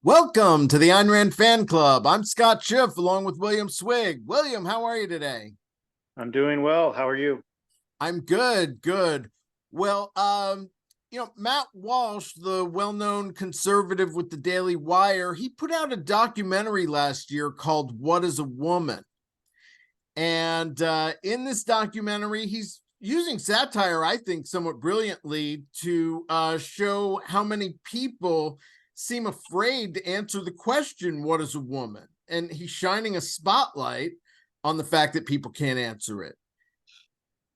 Welcome to the Ayn Rand Fan Club. I'm Scott Schiff along with William Swig. William, how are you today? I'm doing well. How are you? I'm good. Well, Matt Walsh, the well-known conservative with the Daily Wire, he put out a documentary last year called What is a Woman? And in this documentary, he's using satire, I think, somewhat brilliantly to show how many people seem afraid to answer the question, what is a woman? And he's shining a spotlight on the fact that people can't answer it.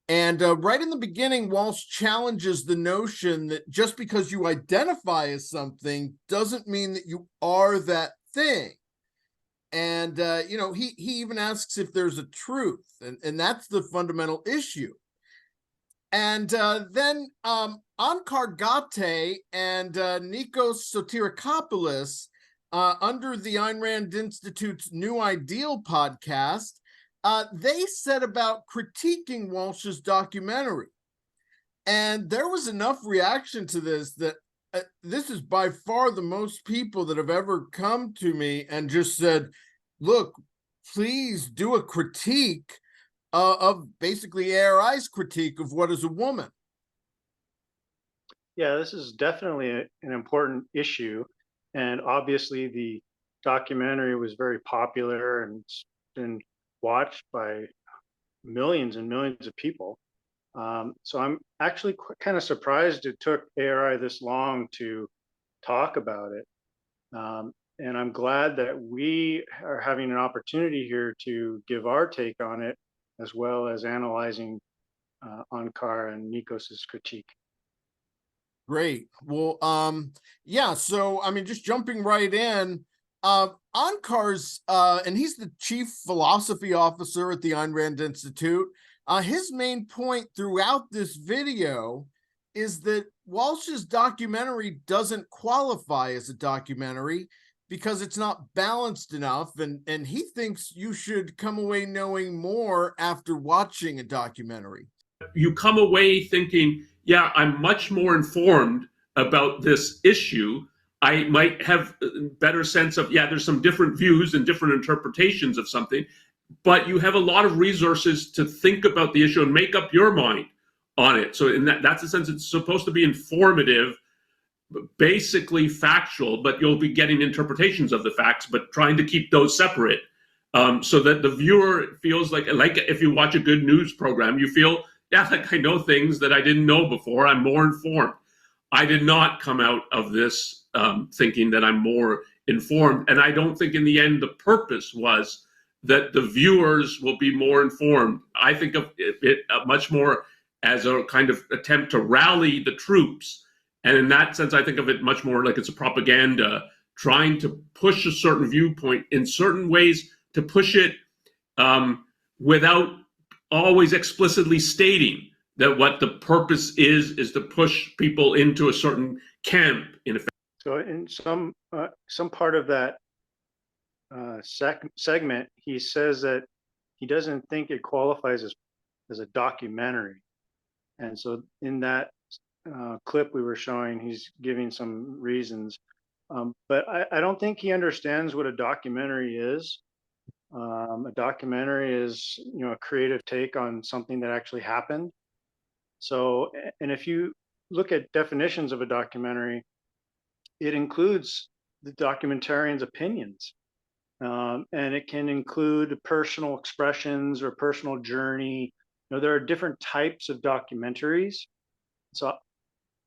And right in the beginning, Walsh challenges the notion that just because you identify as something doesn't mean that you are that thing. And, he even asks if there's a truth, and that's the fundamental issue. And then Onkar, Ghate and Nikos Sotirakopoulos, under the Ayn Rand Institute's New Ideal podcast, they set about critiquing Walsh's documentary. And there was enough reaction to this that this is by far the most people that have ever come to me and just said, look, please do a critique of basically ARI's critique of what is a woman. Yeah, this is definitely an important issue. And obviously the documentary was very popular and it's been watched by millions and millions of people. So I'm actually kind of surprised it took ARI this long to talk about it. And I'm glad that we are having an opportunity here to give our take on it, as well as analyzing Onkar and Nikos's critique. Great. Well, so I mean, just jumping right in, Onkar's, and he's the chief philosophy officer at the Ayn Rand Institute. His main point throughout this video is that Walsh's documentary doesn't qualify as a documentary because it's not balanced enough, and he thinks you should come away knowing more after watching a documentary. You come away thinking, yeah, I'm much more informed about this issue. I might have a better sense of, yeah, there's some different views and different interpretations of something, but you have a lot of resources to think about the issue and make up your mind on it. So in that's the sense, it's supposed to be informative, basically factual, but you'll be getting interpretations of the facts, but trying to keep those separate, so that the viewer feels like if you watch a good news program, you feel, yeah, like I know things that I didn't know before. I'm more informed. I did not come out of this thinking that I'm more informed. And I don't think in the end the purpose was that the viewers will be more informed. I think of it much more as a kind of attempt to rally the troops. And in that sense, I think of it much more like it's a propaganda trying to push a certain viewpoint in certain ways, to push it without always explicitly stating that what the purpose is to push people into a certain camp, in effect. So in some part of that segment, he says that he doesn't think it qualifies as a documentary. And so in that clip we were showing, he's giving some reasons. But I don't think he understands what a documentary is. A documentary is, a creative take on something that actually happened. So, and if you look at definitions of a documentary, it includes the documentarian's opinions, and it can include personal expressions or personal journey. There are different types of documentaries. So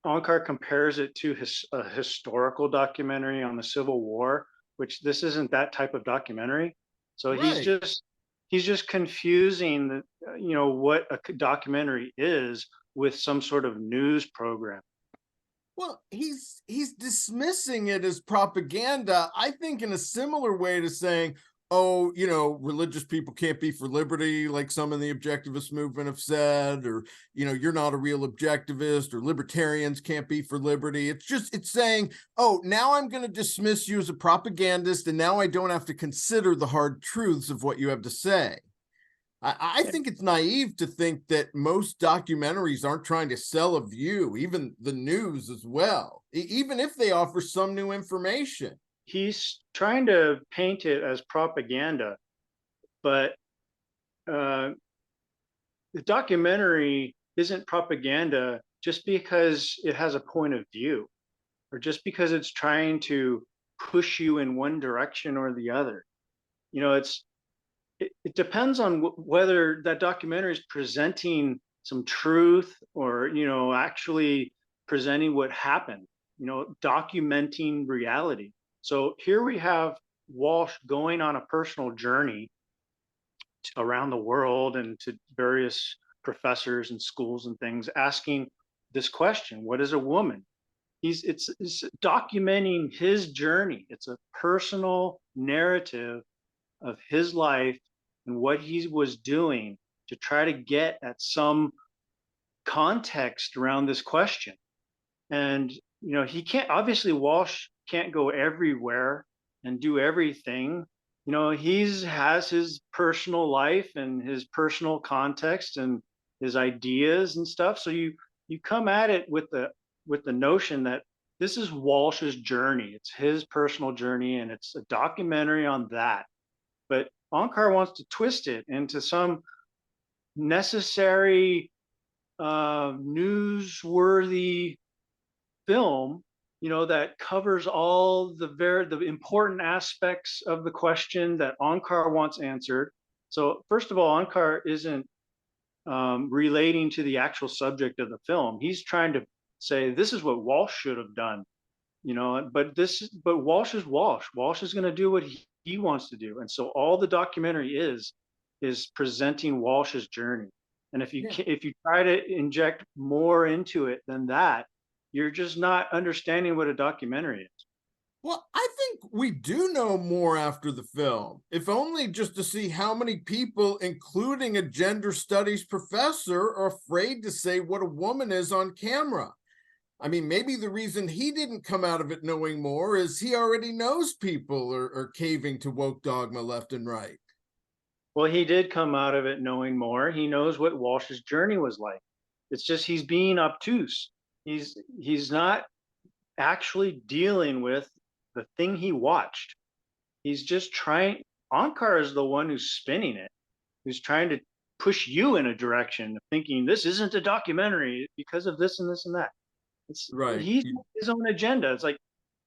Onkar compares it to a historical documentary on the Civil War, which this isn't that type of documentary. So right. he's just confusing what a documentary is with some sort of news program. Well, he's dismissing it as propaganda, I think, in a similar way to saying, oh, religious people can't be for liberty, like some in the objectivist movement have said, or, you're not a real objectivist, or libertarians can't be for liberty. It's saying, oh, now I'm going to dismiss you as a propagandist, and now I don't have to consider the hard truths of what you have to say. I think it's naive to think that most documentaries aren't trying to sell a view, even the news as well, even if they offer some new information. he's trying to paint it as propaganda, but the documentary isn't propaganda just because it has a point of view, or just because it's trying to push you in one direction or the other. It depends on whether that documentary is presenting some truth, or actually presenting what happened, documenting reality. So here we have Walsh going on a personal journey around the world and to various professors and schools and things, asking this question: what is a woman? It's documenting his journey. It's a personal narrative of his life and what he was doing to try to get at some context around this question. And he can't, obviously Walsh can't go everywhere and do everything. He's has his personal life and his personal context and his ideas and stuff. So you come at it with the notion that this is Walsh's journey. It's his personal journey, and it's a documentary on that. But Onkar wants to twist it into some necessary, newsworthy film, that covers all the important aspects of the question that Onkar wants answered. So first of all, Onkar isn't relating to the actual subject of the film. He's trying to say this is what Walsh should have done, but Walsh is Walsh. Walsh is going to do what he wants to do, and so all the documentary is presenting Walsh's journey. And if you try to inject more into it than that, you're just not understanding what a documentary is. Well, I think we do know more after the film, if only just to see how many people, including a gender studies professor, are afraid to say what a woman is on camera. I mean, maybe the reason he didn't come out of it knowing more is he already knows people are caving to woke dogma left and right. Well, he did come out of it knowing more. He knows what Walsh's journey was like. It's just he's being obtuse. He's not actually dealing with the thing he watched. He's just trying. Onkar is the one who's spinning it, who's trying to push you in a direction of thinking this isn't a documentary because of this and this and that. It's right. He's his own agenda. It's like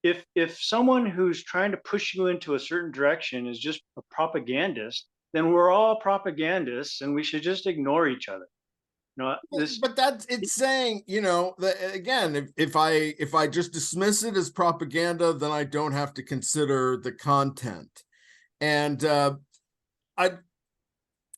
if someone who's trying to push you into a certain direction is just a propagandist, then we're all propagandists and we should just ignore each other. But it's saying, that again, if I just dismiss it as propaganda, then I don't have to consider the content. And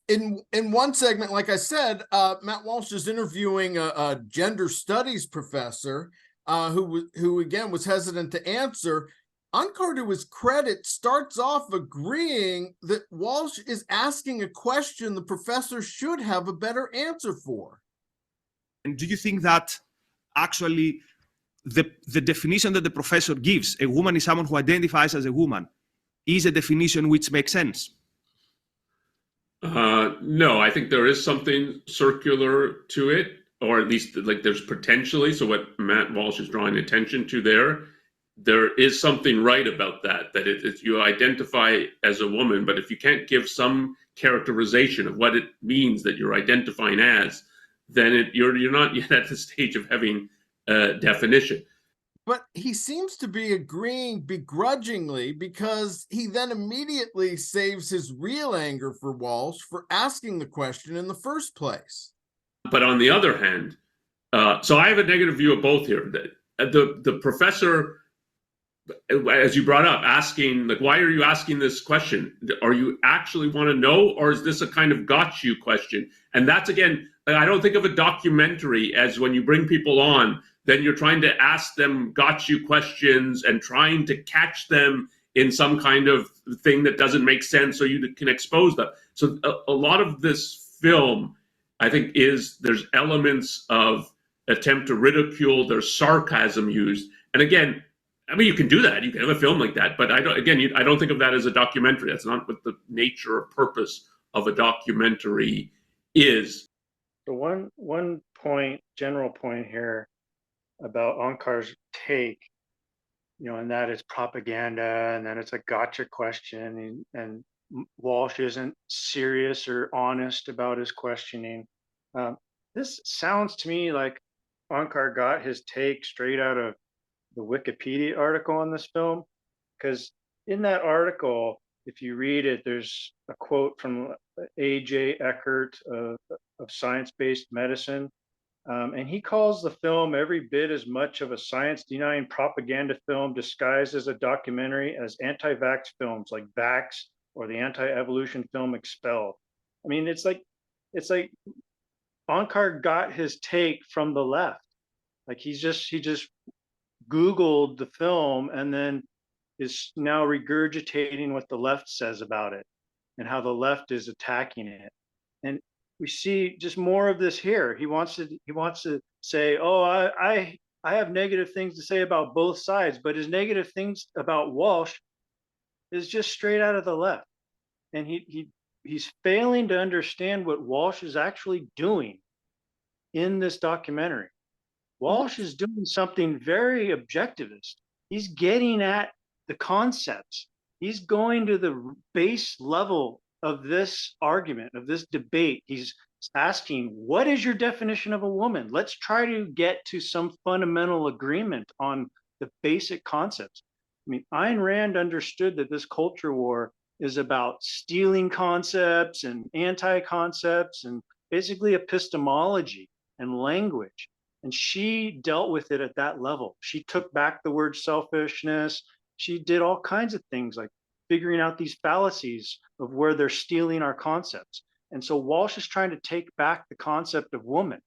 in one segment, like I said, Matt Walsh is interviewing a gender studies professor who again was hesitant to answer. Onkar, to his credit, starts off agreeing that Walsh is asking a question the professor should have a better answer for. And do you think that actually the definition that the professor gives, a woman is someone who identifies as a woman, is a definition which makes sense? No, I think there is something circular to it, or at least like there's potentially. So what Matt Walsh is drawing attention to there is something right about that you identify as a woman, but if you can't give some characterization of what it means that you're identifying as, then you're not yet at the stage of having a definition. But he seems to be agreeing begrudgingly, because he then immediately saves his real anger for Walsh for asking the question in the first place. But on the other hand, so I have a negative view of both here. The professor, as you brought up, asking, like, why are you asking this question? Are you actually want to know, or is this a kind of got you question? And that's, again, I don't think of a documentary as when you bring people on, then you're trying to ask them got you questions and trying to catch them in some kind of thing that doesn't make sense so you can expose them. So a lot of this film, I think, there's elements of attempt to ridicule, there's sarcasm used. And again, I mean, you can do that. You can have a film like that, but I don't think of that as a documentary. That's not what the nature or purpose of a documentary is. So one point, general point here about Onkar's take and that it's propaganda, and then it's a gotcha question, and Walsh isn't serious or honest about his questioning. This sounds to me like Onkar got his take straight out of the Wikipedia article on this film, because in that article, if you read it, there's a quote from A.J. Eckert of Science-Based Medicine, and he calls the film every bit as much of a science-denying propaganda film disguised as a documentary as anti-vax films like Vax or the anti-evolution film Expelled. I mean, it's like Onkar got his take from the left. Like he just Googled the film and then is now regurgitating what the left says about it and how the left is attacking it. And we see just more of this here. He wants to say, oh, I have negative things to say about both sides, but his negative things about Walsh is just straight out of the left. And he's failing to understand what Walsh is actually doing in this documentary. Walsh is doing something very objectivist. He's getting at the concepts. He's going to the base level of this argument, of this debate. He's asking, what is your definition of a woman? Let's try to get to some fundamental agreement on the basic concepts. I mean, Ayn Rand understood that this culture war is about stealing concepts and anti-concepts and basically epistemology and language. And she dealt with it at that level. She took back the word selfishness. She did all kinds of things like figuring out these fallacies of where they're stealing our concepts. And so Walsh is trying to take back the concept of woman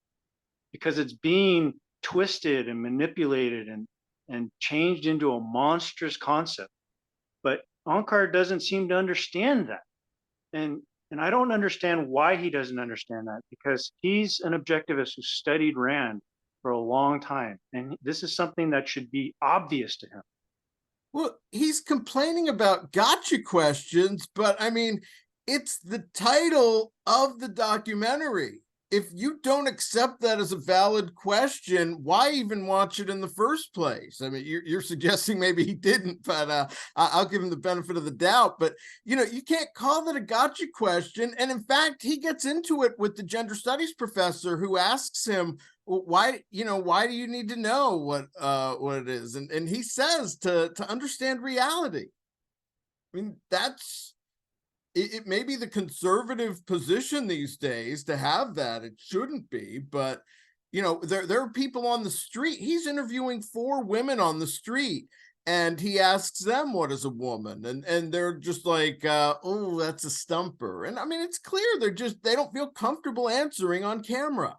because it's being twisted and manipulated and changed into a monstrous concept. But Onkar doesn't seem to understand that. And I don't understand why he doesn't understand that, because he's an objectivist who studied Rand for a long time. And this is something that should be obvious to him. Well, he's complaining about gotcha questions, but I mean, it's the title of the documentary. If you don't accept that as a valid question, why even watch it in the first place? I mean, you're suggesting maybe he didn't, but I'll give him the benefit of the doubt. But, you can't call that a gotcha question. And in fact, he gets into it with the gender studies professor who asks him, why do you need to know what it is? And he says to understand reality. I mean, it may be the conservative position these days to have that. It shouldn't be, but there are people on the street. He's interviewing 4 women on the street, and he asks them, what is a woman? And they're just like, oh, that's a stumper. And I mean, it's clear they don't feel comfortable answering on camera.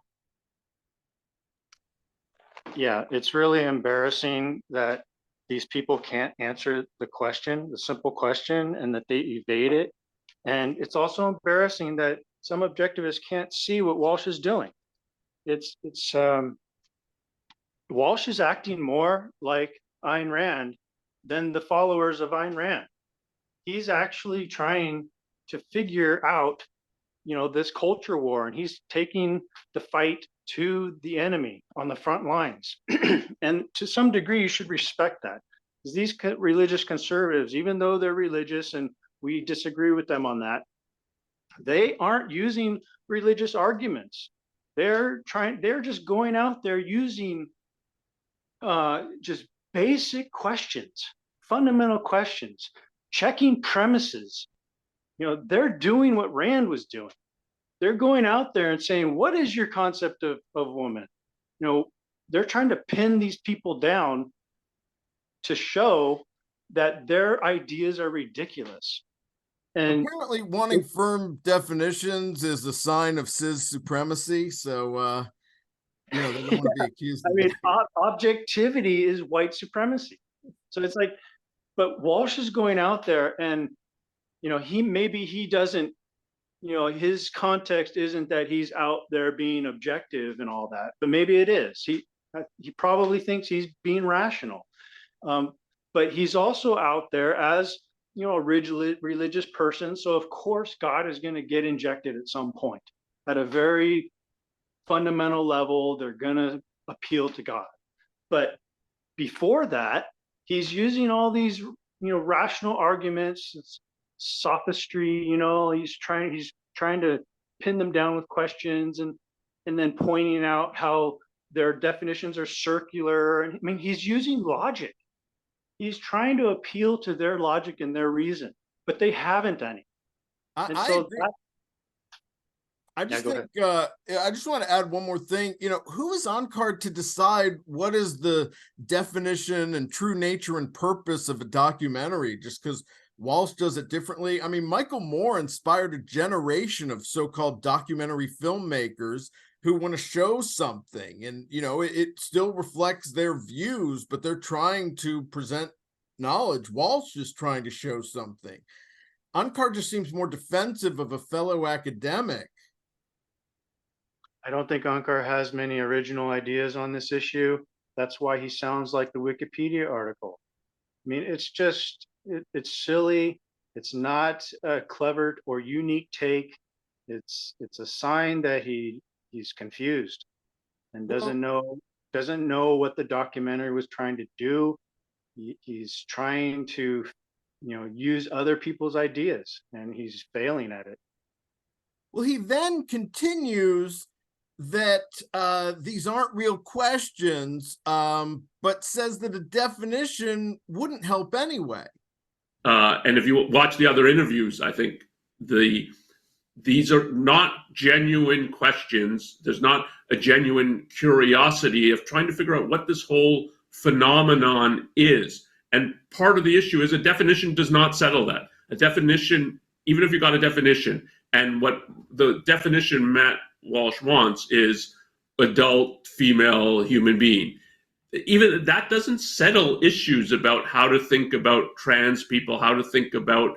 Yeah, it's really embarrassing that these people can't answer the simple question, and that they evade it. And it's also embarrassing that some objectivists can't see what Walsh is doing. Walsh is acting more like Ayn Rand than the followers of Ayn Rand. He's actually trying to figure out, this culture war, and he's taking the fight to the enemy on the front lines. And to some degree, you should respect that. Because these religious conservatives, even though they're religious and we disagree with them on that, they aren't using religious arguments. They're just going out there using just basic questions, fundamental questions, checking premises. They're doing what Rand was doing. They're going out there and saying, what is your concept of woman? They're trying to pin these people down to show that their ideas are ridiculous. And apparently wanting firm definitions is a sign of cis supremacy. So, they don't want to be accused. I mean, objectivity is white supremacy. So it's like, but Walsh is going out there and, he doesn't, his context isn't that he's out there being objective and all that, but maybe it is. He probably thinks he's being rational. But he's also out there as, a religious person. So of course, God is going to get injected at some point. At a very fundamental level, they're going to appeal to God. But before that, he's using all these, rational arguments, sophistry, he's trying to pin them down with questions and then pointing out how their definitions are circular. I mean, he's using logic. He's trying to appeal to their logic and their reason, but they haven't any. And I so agree. that, I just go think I just want to add one more thing. Who is Onkar to decide what is the definition and true nature and purpose of a documentary? Just because Walsh does it differently. I mean, Michael Moore inspired a generation of so-called documentary filmmakers who want to show something, and it still reflects their views, but they're trying to present knowledge. Walsh is trying to show something. Onkar just seems more defensive of a fellow academic. I don't think Onkar has many original ideas on this issue. That's why he sounds like the Wikipedia article. I mean, it's just, it's silly. It's not a clever or unique take. It's a sign that he's confused and doesn't know what the documentary was trying to do. He's trying to, use other people's ideas, and he's failing at it. Well, he then continues that these aren't real questions, but says that a definition wouldn't help anyway. And if you watch the other interviews, I think these are not genuine questions. There's not a genuine curiosity of trying to figure out what this whole phenomenon is. And part of the issue is a definition does not settle that. A definition, even if you got a definition, and what the definition Matt Walsh wants is adult female human being. Even that doesn't settle issues about how to think about trans people, how to think about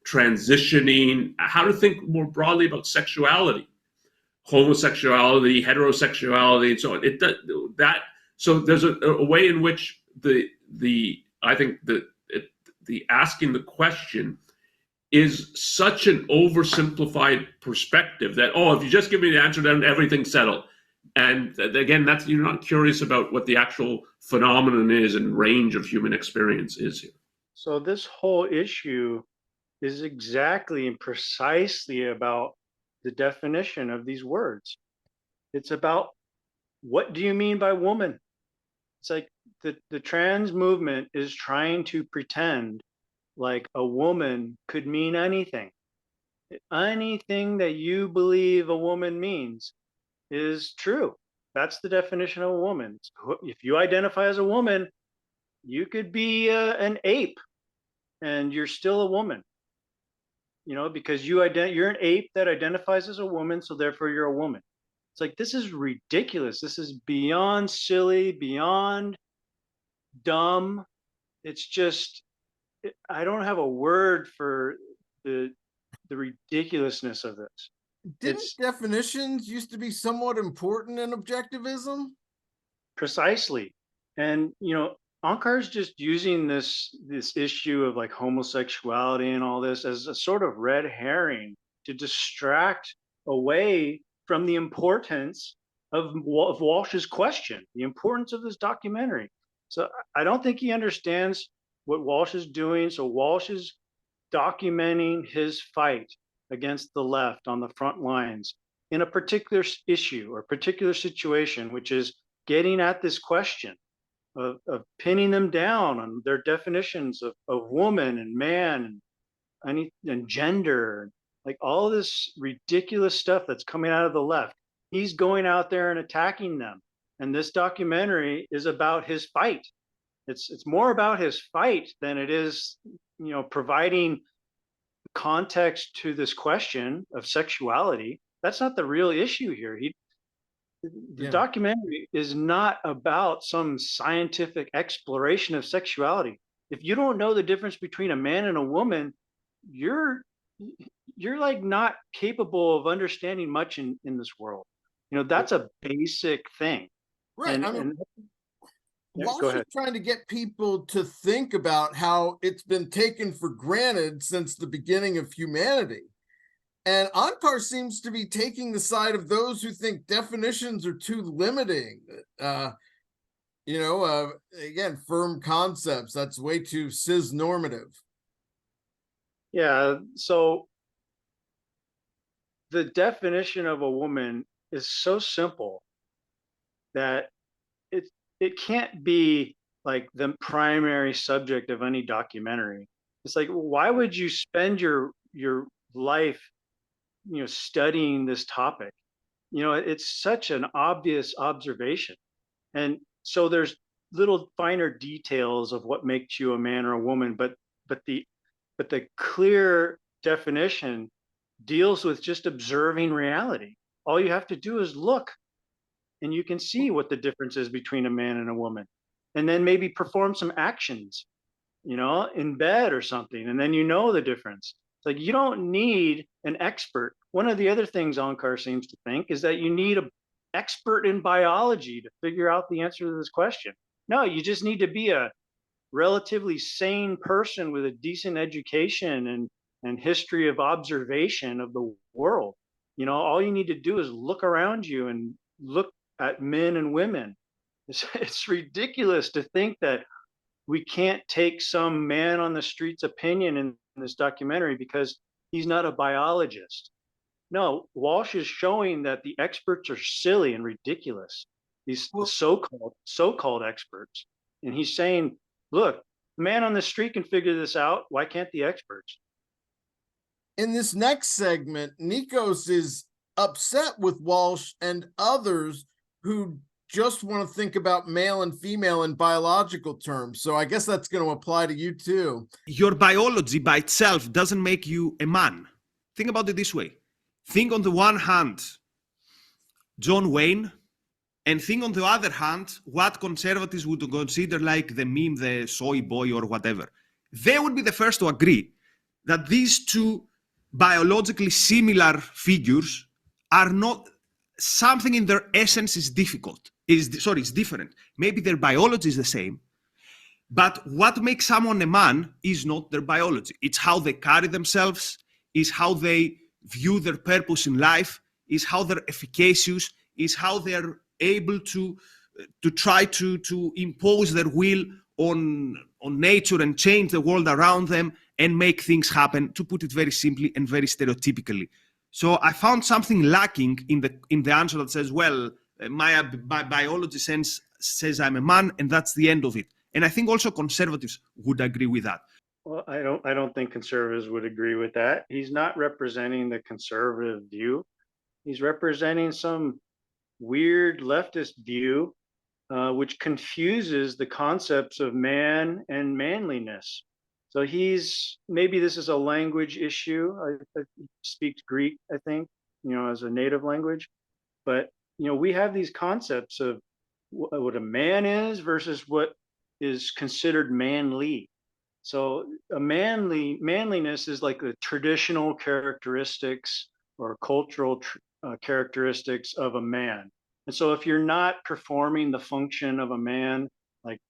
transitioning, how to think more broadly about sexuality, homosexuality, heterosexuality, and so on. So there's a way in which I think the asking the question is such an oversimplified perspective that, if you just give me the answer, then everything's settled. And again, you're not curious about what the actual phenomenon is and range of human experience is here. So this whole issue is exactly and precisely about the definition of these words. It's about, what do you mean by woman? It's like the trans movement is trying to pretend like a woman could mean anything. Anything that you believe a woman means is true. That's the definition of a woman. If you identify as a woman, you could be an ape and you're still a woman, because you're an ape that identifies as a woman, so therefore you're a woman. It's like, this is ridiculous. This is beyond silly, beyond dumb. It's just, I don't have a word for the ridiculous's of this. Didn't definitions used to be somewhat important in objectivism? Precisely. And, Onkar's just using this issue of like homosexuality and all this as a sort of red herring to distract away from the importance of Walsh's question, the importance of this documentary. So I don't think he understands what Walsh is doing. So Walsh is documenting his fight against the left on the front lines in a particular issue or particular situation, which is getting at this question of pinning them down on their definitions of woman and man and gender, like all this ridiculous stuff that's coming out of the left. He's going out there and attacking them. And this documentary is about his fight. It's more about his fight than it is, providing context to this question of sexuality. That's not the real issue here. The documentary is not about some scientific exploration of sexuality. If you don't know the difference between a man and a woman, you're like not capable of understanding much in this world. That's a basic thing. Right. Walsh is trying to get people to think about how it's been taken for granted since the beginning of humanity. And Onkar seems to be taking the side of those who think definitions are too limiting. Again, firm concepts. That's way too cis normative. Yeah. So the definition of a woman is so simple that it it can't be like the primary subject of any documentary. It's like, why would you spend your life, studying this topic? It's such an obvious observation. And so there's little finer details of what makes you a man or a woman, but the clear definition deals with just observing reality. All you have to do is look, and you can see what the difference is between a man and a woman. And then maybe perform some actions, in bed or something, and then the difference. It's like you don't need an expert. One of the other things Onkar seems to think is that you need an expert in biology to figure out the answer to this question. No, you just need to be a relatively sane person with a decent education and history of observation of the world. All you need to do is look around you and look at men and women. It's ridiculous to think that we can't take some man on the street's opinion in this documentary because he's not a biologist. No, Walsh is showing that the experts are silly and ridiculous. These so-called experts. And he's saying, look, the man on the street can figure this out. Why can't the experts? In this next segment, Nikos is upset with Walsh and others who just want to think about male and female in biological terms. So I guess that's going to apply to you too. Your biology by itself doesn't make you a man. Think about it this way. Think on the one hand, John Wayne, and think on the other hand, what conservatives would consider like the meme, the soy boy or whatever. They would be the first to agree that these two biologically similar figures are not, something in their essence is difficult. It's different. Maybe their biology is the same, but what makes someone a man is not their biology. It's how they carry themselves, is how they view their purpose in life, is how they're efficacious, is how they're able to try to impose their will on nature and change the world around them and make things happen, to put it very simply and very stereotypically. So I found something lacking in the answer that says, well, my biology sense says I'm a man, and that's the end of it. And I think also conservatives would agree with that. Well, I don't think conservatives would agree with that. He's not representing the conservative view. He's representing some weird leftist view, which confuses the concepts of man and manliness. So maybe this is a language issue. I speak Greek, I think, as a native language. But, we have these concepts of what a man is versus what is considered manly. So manliness is like the traditional characteristics or cultural characteristics of a man. And so if you're not performing the function of a man, like,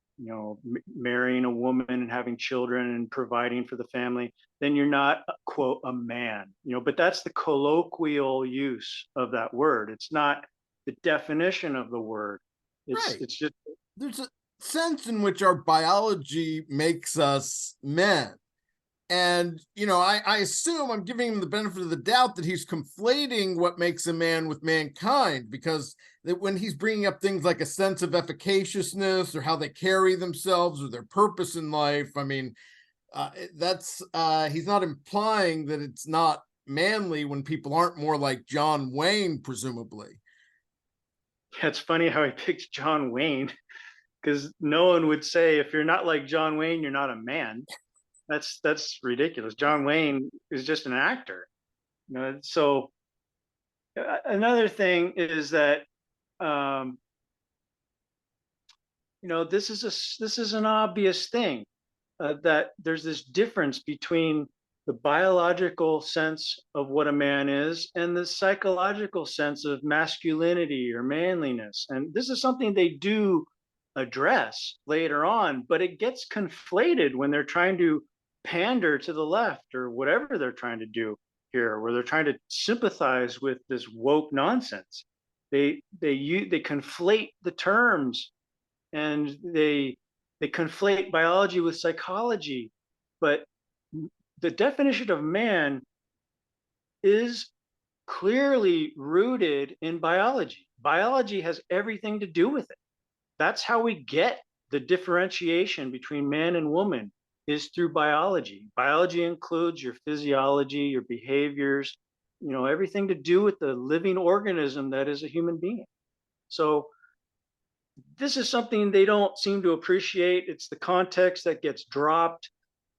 marrying a woman and having children and providing for the family, then you're not, quote, a man, but that's the colloquial use of that word. It's not the definition of the word. It's just, there's a sense in which our biology makes us men. And, I assume, I'm giving him the benefit of the doubt, that he's conflating what makes a man with mankind, because that when he's bringing up things like a sense of efficaciousness or how they carry themselves or their purpose in life, I mean, he's not implying that it's not manly when people aren't more like John Wayne, presumably. Yeah, it's funny how he picked John Wayne, because no one would say, if you're not like John Wayne, you're not a man. That's ridiculous. John Wayne is just an actor. So another thing is that this is an obvious thing, that there's this difference between the biological sense of what a man is and the psychological sense of masculinity or manliness. And this is something they do address later on, but it gets conflated when they're trying to pander to the left or whatever they're trying to do here, where they're trying to sympathize with this woke nonsense. They conflate the terms and they conflate biology with psychology. But the definition of man is clearly rooted in biology. Biology has everything to do with it. That's how we get the differentiation between man and woman, is through biology. Biology includes your physiology, your behaviors, everything to do with the living organism that is a human being. So this is something they don't seem to appreciate. It's the context that gets dropped.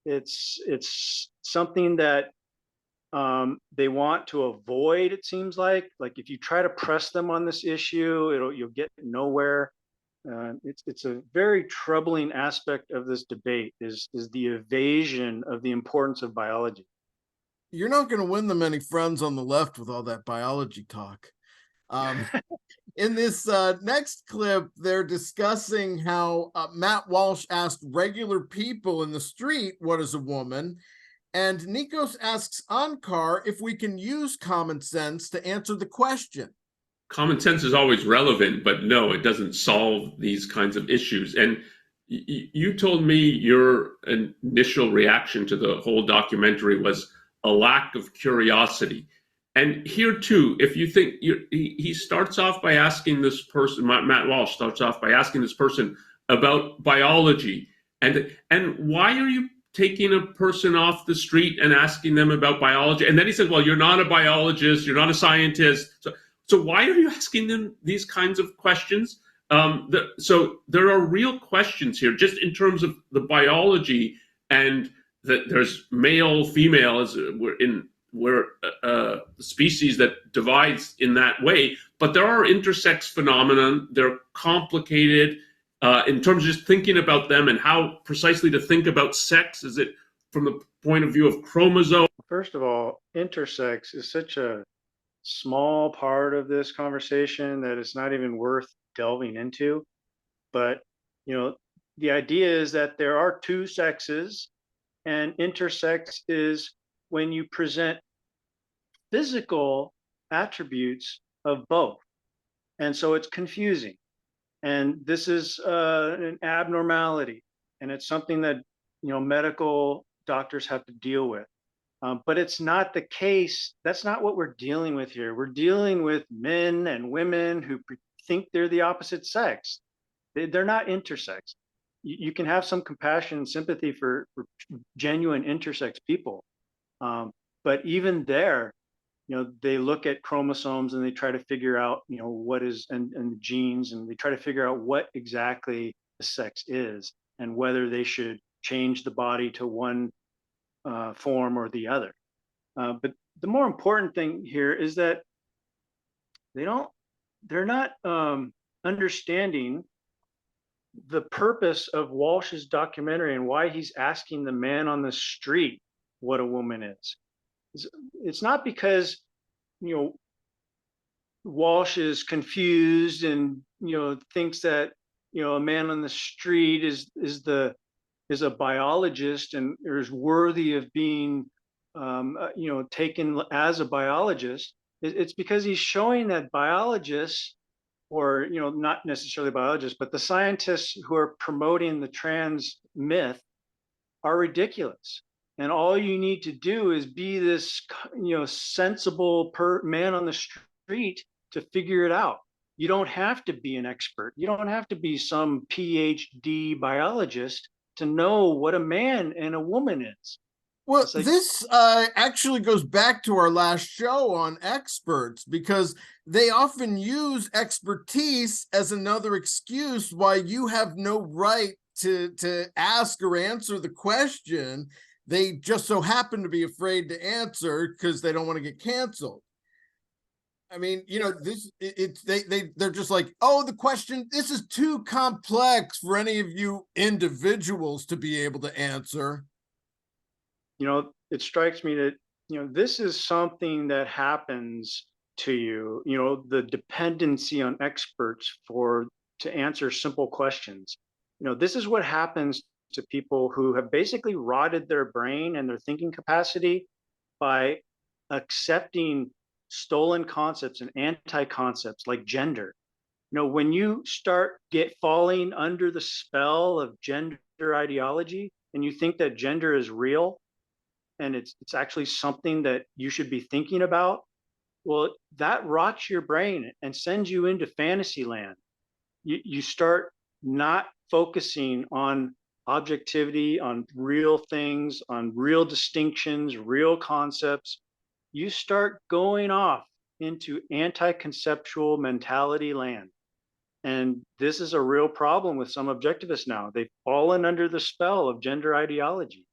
It's something that they want to avoid. It seems like if you try to press them on this issue, you'll get nowhere. It's a very troubling aspect of this debate is the evasion of the importance of biology. You're not going to win them any friends on the left with all that biology talk. In this next clip, they're discussing how Matt Walsh asked regular people in the street, what is a woman? And Nikos asks Onkar if we can use common sense to answer the question. Common sense is always relevant, but no, it doesn't solve these kinds of issues. And you told me your initial reaction to the whole documentary was a lack of curiosity. And here too, if you think he starts off by asking this person, Matt Walsh starts off by asking this person about biology, and why are you taking a person off the street and asking them about biology? And then he says, well, you're not a biologist, you're not a scientist, so why are you asking them these kinds of questions? So there are real questions here, just in terms of the biology, and that there's male, female, as we're a species that divides in that way. But there are intersex phenomena. They're complicated in terms of just thinking about them and how precisely to think about sex. Is it from the point of view of chromosome? First of all, intersex is such a small part of this conversation that it's not even worth delving into. But the idea is that there are two sexes, and intersex is when you present physical attributes of both. And so it's confusing. And this is an abnormality, and it's something that medical doctors have to deal with. But it's not the case. That's not what we're dealing with here. We're dealing with men and women who think they're the opposite sex. They're not intersex. You can have some compassion and sympathy for genuine intersex people. But even there, they look at chromosomes and they try to figure out, what is, and the genes, and they try to figure out what exactly the sex is and whether they should change the body to one form or the other. But the more important thing here is that they're not understanding the purpose of Walsh's documentary and why he's asking the man on the street what a woman is. It's not because Walsh is confused and thinks that a man on the street is a biologist and is worthy of being taken as a biologist. It's because he's showing that biologists, or not necessarily biologists, but the scientists who are promoting the trans myth, are ridiculous. And all you need to do is be this sensible man on the street to figure it out. You don't have to be an expert. You don't have to be some PhD biologist to know what a man and a woman is. Well, this actually goes back to our last show on experts, because they often use expertise as another excuse why you have no right to ask or answer the question. They just so happen to be afraid to answer because they don't want to get canceled. I mean, they're just like, oh, the question, this is too complex for any of you individuals to be able to answer. It strikes me that, this is something that happens to you, the dependency on experts to answer simple questions. This is what happens to people who have basically rotted their brain and their thinking capacity by accepting stolen concepts and anti-concepts like gender. When you start falling under the spell of gender ideology and you think that gender is real and it's actually something that you should be thinking about, well, that rots your brain and sends you into fantasy land. You start not focusing on objectivity, on real things, on real distinctions, real concepts. You start going off into anti-conceptual mentality land. And this is a real problem with some objectivists now. They've fallen under the spell of gender ideology.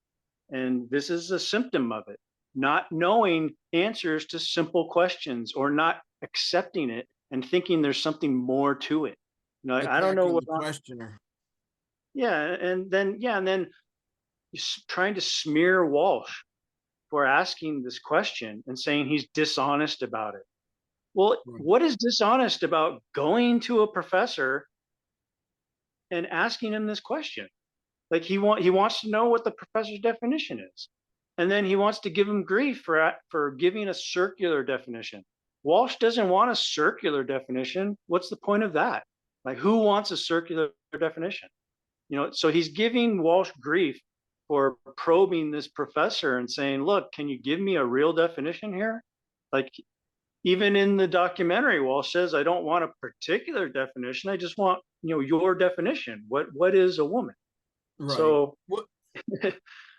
And this is a symptom of it. Not knowing answers to simple questions or not accepting it and thinking there's something more to it. I don't know what the questioner. And then trying to smear Walsh for asking this question and saying he's dishonest about it. Well, what is dishonest about going to a professor and asking him this question? Like he wants to know what the professor's definition is, and then he wants to give him grief for giving a circular definition. Walsh doesn't want a circular definition. What's the point of that? Like, who wants a circular definition? So he's giving Walsh grief for probing this professor and saying, look, can you give me a real definition here? Like, even in the documentary, Walsh says, I don't want a particular definition. I just want, your definition. What is a woman? Right. So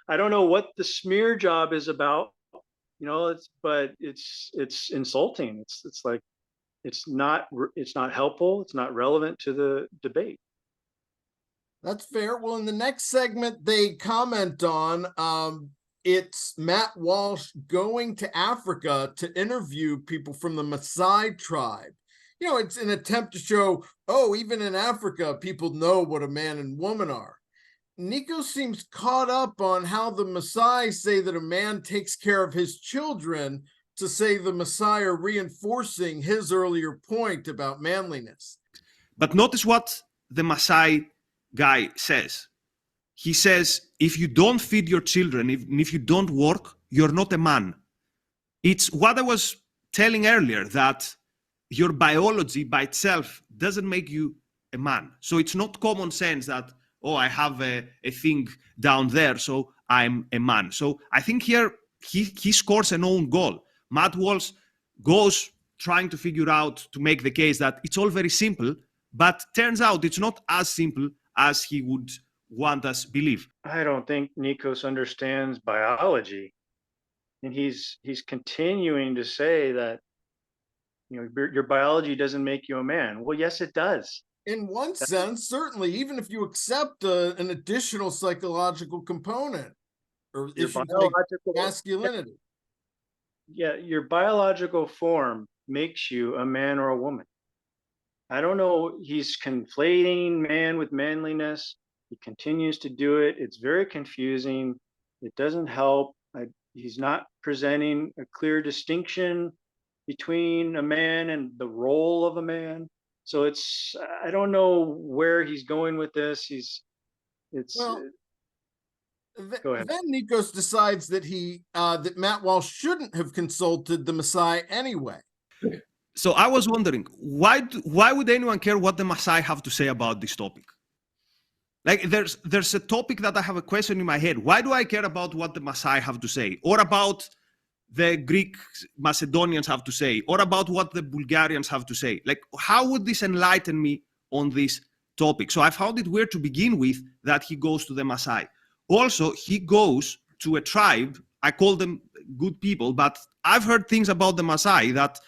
I don't know what the smear job is about, but it's insulting. It's like, it's not helpful. It's not relevant to the debate. That's fair. Well, in the next segment, they comment on it's Matt Walsh going to Africa to interview people from the Masai tribe. It's an attempt to show, even in Africa, people know what a man and woman are. Nikos seems caught up on how the Masai say that a man takes care of his children to say the Masai are reinforcing his earlier point about manliness. But notice what the Masai guy says. He says, if you don't feed your children, if you don't work, you're not a man. It's what I was telling earlier, that your biology by itself doesn't make you a man. So it's not common sense that, I have a thing down there, so I'm a man. So I think here he scores an own goal. Matt Walsh goes trying to figure out, to make the case that it's all very simple, but turns out it's not as simple as he would want us believe. I don't think Nikos understands biology. And he's continuing to say that, your biology doesn't make you a man. Well, yes, it does. In one sense, certainly, even if you accept an additional psychological component or issue like masculinity. Yeah, your biological form makes you a man or a woman. I don't know, he's conflating man with manliness. He continues to do it. It's very confusing. It doesn't help. He's not presenting a clear distinction between a man and the role of a man. So I don't know where he's going with this. Go ahead. Then Nikos decides that that Matt Walsh shouldn't have consulted the Masai anyway. So I was wondering, why would anyone care what the Masai have to say about this topic? Like, there's a topic that I have a question in my head. Why do I care about what the Masai have to say, or about the Greek Macedonians have to say, or about what the Bulgarians have to say? Like, how would this enlighten me on this topic? So I found it weird to begin with that he goes to the Masai. Also, he goes to a tribe. I call them good people, but I've heard things about the Masai that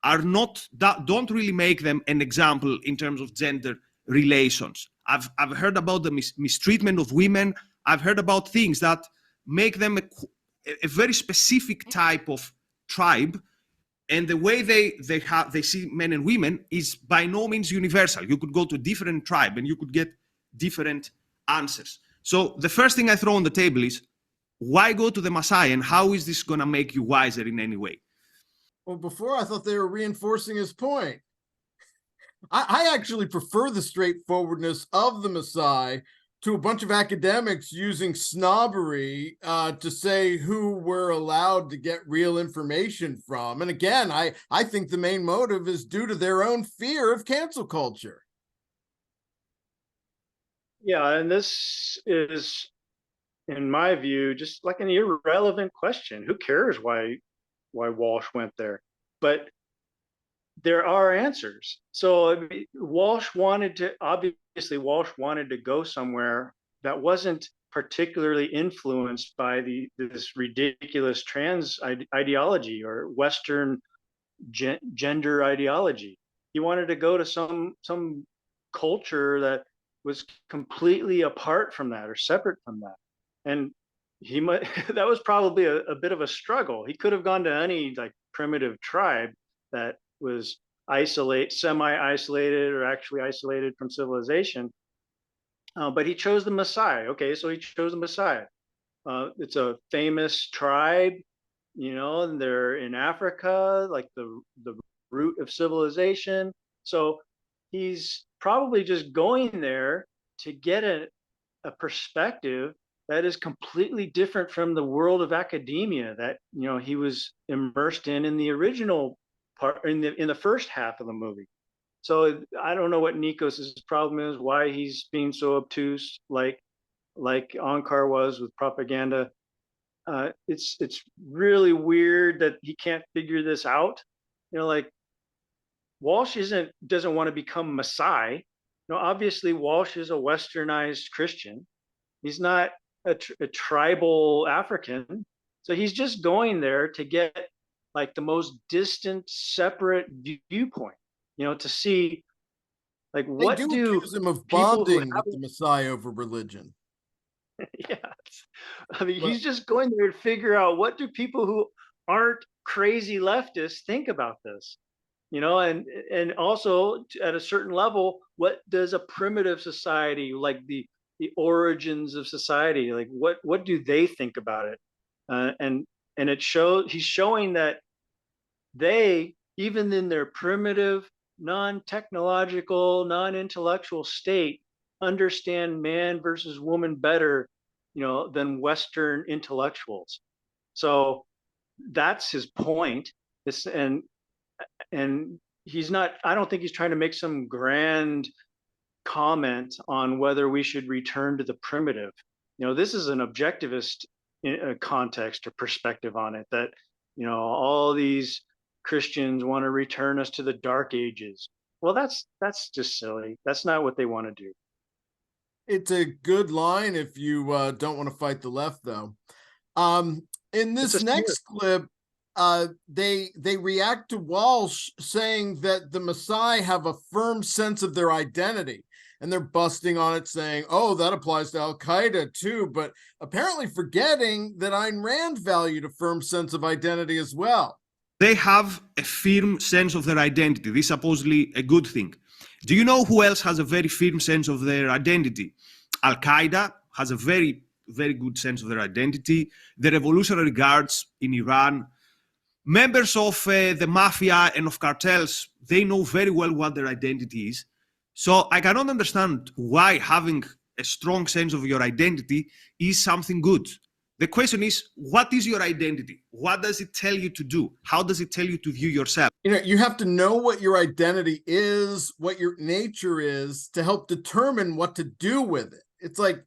don't really make them an example in terms of gender relations. I've heard about the mistreatment of women. I've heard about things that make them a very specific type of tribe, and the way they see men and women is by no means universal. You could go to a different tribe and you could get different answers. So the first thing I throw on the table is, why go to the Masai, and how is this going to make you wiser in any way? Well, before I thought they were reinforcing his point. I actually prefer the straightforwardness of the Masai, to a bunch of academics using snobbery to say who we're allowed to get real information from. And again, I think the main motive is due to their own fear of cancel culture. Yeah, and this is, in my view, just like an irrelevant question. Who cares why Walsh went there? But there are answers. So I mean, Walsh wanted to go somewhere that wasn't particularly influenced by this ridiculous trans ideology or Western gender ideology. He wanted to go to some culture that was completely apart from that or separate from that. And he might that was probably a bit of a struggle. He could have gone to any like primitive tribe that was semi-isolated or actually isolated from civilization. But he chose the Masai. Okay, so he chose the Masai. It's a famous tribe, and they're in Africa, like the root of civilization. So he's probably just going there to get a perspective that is completely different from the world of academia that he was immersed in the original part, in the first half of the movie. So I don't know what Nikos's problem is, why he's being so obtuse, like Onkar was with propaganda. It's really weird that he can't figure this out. Like Walsh doesn't want to become Masai. Obviously Walsh is a westernized Christian. He's not a tribal African. So he's just going there to get like the most distant, separate viewpoint, to see like what they do accuse him of bonding with the Masai over religion. Yeah, I mean, he's just going there to figure out what do people who aren't crazy leftists think about this, and also at a certain level, what does a primitive society, like the origins of society, like what do they think about it? And he's showing that they, even in their primitive, non-technological, non-intellectual state, understand man versus woman better, than Western intellectuals. So that's his point. And he's not. I don't think he's trying to make some grand comment on whether we should return to the primitive. This is an objectivist context or perspective on it. That all these Christians want to return us to the dark ages. Well, that's just silly. That's not what they want to do. It's a good line if you don't want to fight the left, though. In this next clip, they react to Walsh saying that the Masai have a firm sense of their identity, and they're busting on it, saying, "Oh, that applies to Al Qaeda too," but apparently forgetting that Ayn Rand valued a firm sense of identity as well. They have a firm sense of their identity. This is supposedly a good thing. Do you know who else has a very firm sense of their identity? Al Qaeda has a very, very good sense of their identity. The Revolutionary Guards in Iran, members of the mafia and of cartels, they know very well what their identity is. So I cannot understand why having a strong sense of your identity is something good. The question is, what is your identity? What does it tell you to do? How does it tell you to view yourself? You have to know what your identity is, what your nature is, to help determine what to do with it. It's like,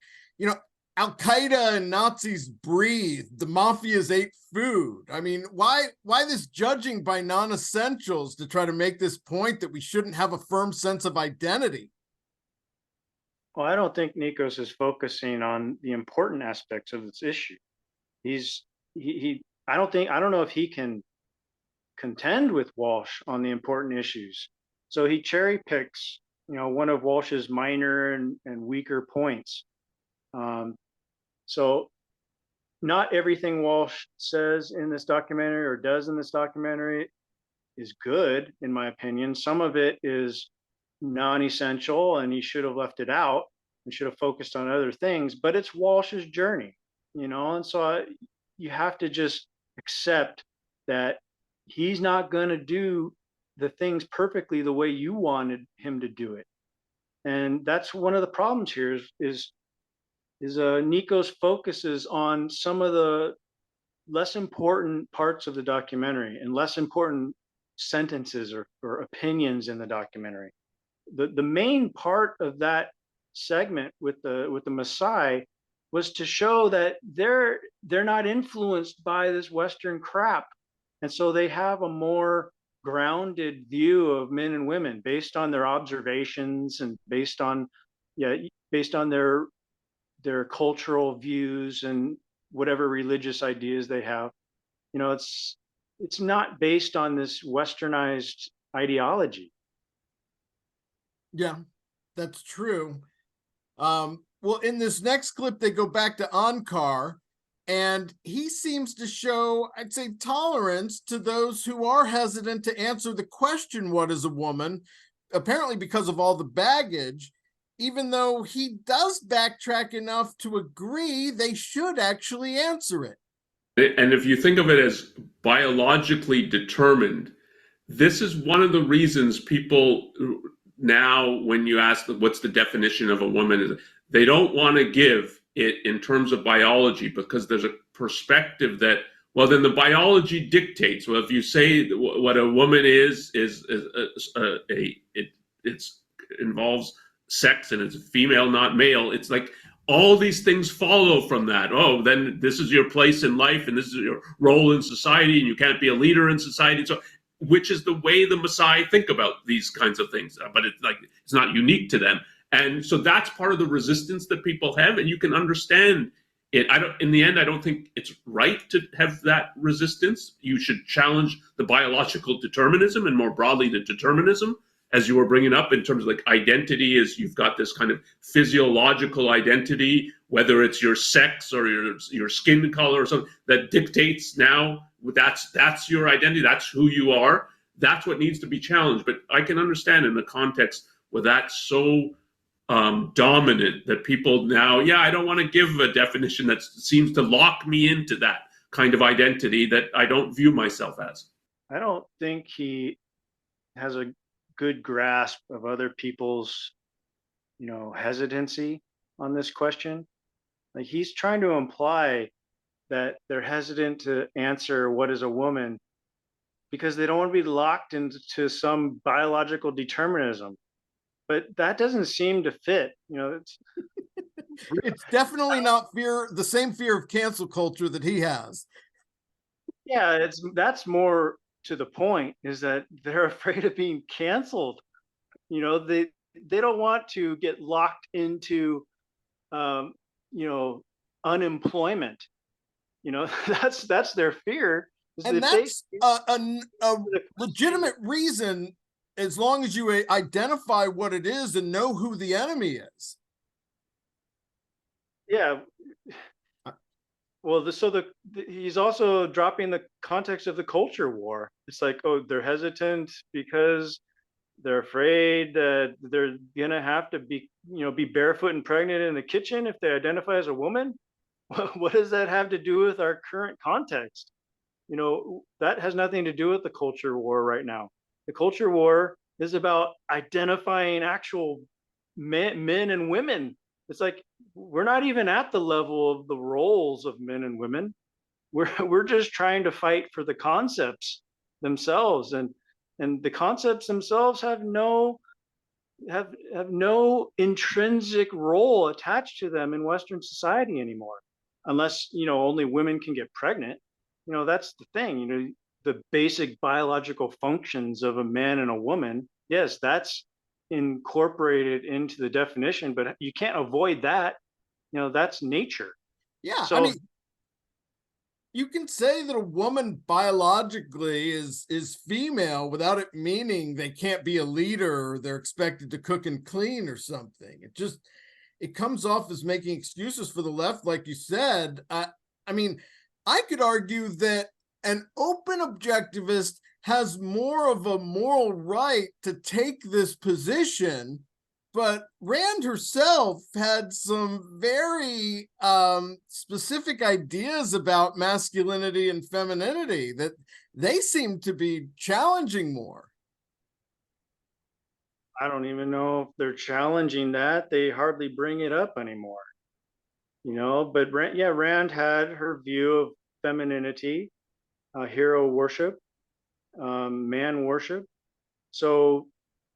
Al Qaeda and Nazis breathed, the mafias ate food. I mean, why this judging by non-essentials to try to make this point that we shouldn't have a firm sense of identity? Well, I don't think Nikos is focusing on the important aspects of this issue. I don't know if he can contend with Walsh on the important issues. So he cherry picks, one of Walsh's minor and weaker points. So not everything Walsh says in this documentary or does in this documentary is good, in my opinion. Some of it is non-essential and he should have left it out and should have focused on other things, but it's Walsh's journey, and so you have to just accept that he's not going to do the things perfectly the way you wanted him to do it. And that's one of the problems here is Nikos focuses on some of the less important parts of the documentary and less important sentences or opinions in the documentary. The main part of that segment with the Masai was to show that they're not influenced by this Western crap, and so they have a more grounded view of men and women based on their observations and based on their cultural views and whatever religious ideas they have. You know, it's not based on this westernized ideology. Yeah, that's true. Well, in this next clip, they go back to Onkar, and he seems to show, I'd say, tolerance to those who are hesitant to answer the question, what is a woman? Apparently because of all the baggage, even though he does backtrack enough to agree they should actually answer it. And if you think of it as biologically determined, this is one of the reasons people now, when you ask what's the definition of a woman, they don't want to give it in terms of biology, because there's a perspective that, well, then the biology dictates. Well, if you say what a woman is it involves sex and it's female, not male. It's like all these things follow from that. Oh, then this is your place in life and this is your role in society, and you can't be a leader in society. So, which is the way the Masai think about these kinds of things, but it's not unique to them. And so that's part of the resistance that people have, and you can understand it. In the end, I don't think it's right to have that resistance. You should challenge the biological determinism, and more broadly the determinism, as you were bringing up, in terms of like identity, is you've got this kind of physiological identity, whether it's your sex or your skin color or something, that dictates now that's your identity, that's who you are. That's what needs to be challenged. But I can understand in the context where that's so dominant that people now, I don't want to give a definition that seems to lock me into that kind of identity that I don't view myself as. I don't think he has a good grasp of other people's, hesitancy on this question. Like, he's trying to imply that they're hesitant to answer what is a woman because they don't want to be locked into some biological determinism. But that doesn't seem to fit. It's definitely not the same fear of cancel culture that he has. Yeah, that's more to the point, is that they're afraid of being canceled. They don't want to get locked into unemployment. That's their fear. And that's a legitimate reason, as long as you identify what it is and know who the enemy is. Yeah. Well, he's also dropping the context of the culture war. It's like, oh, they're hesitant because they're afraid that they're gonna have to be barefoot and pregnant in the kitchen if they identify as a woman. What does that have to do with our current context? That has nothing to do with the culture war right now. The culture war is about identifying actual men and women. It's like, we're not even at the level of the roles of men and women. We're just trying to fight for the concepts themselves, and the concepts themselves have no intrinsic role attached to them in Western society anymore, unless only women can get pregnant. That's the thing. The basic biological functions of a man and a woman, yes, that's incorporated into the definition, but you can't avoid that. That's nature. Yeah, so, I mean, you can say that a woman biologically is female without it meaning they can't be a leader or they're expected to cook and clean or something. It comes off as making excuses for the left, like you said. I mean, I could argue that an open objectivist has more of a moral right to take this position, but Rand herself had some very specific ideas about masculinity and femininity that they seem to be challenging more. I don't even know if they're challenging that. They hardly bring it up anymore. But Rand had her view of femininity, hero worship, man worship. So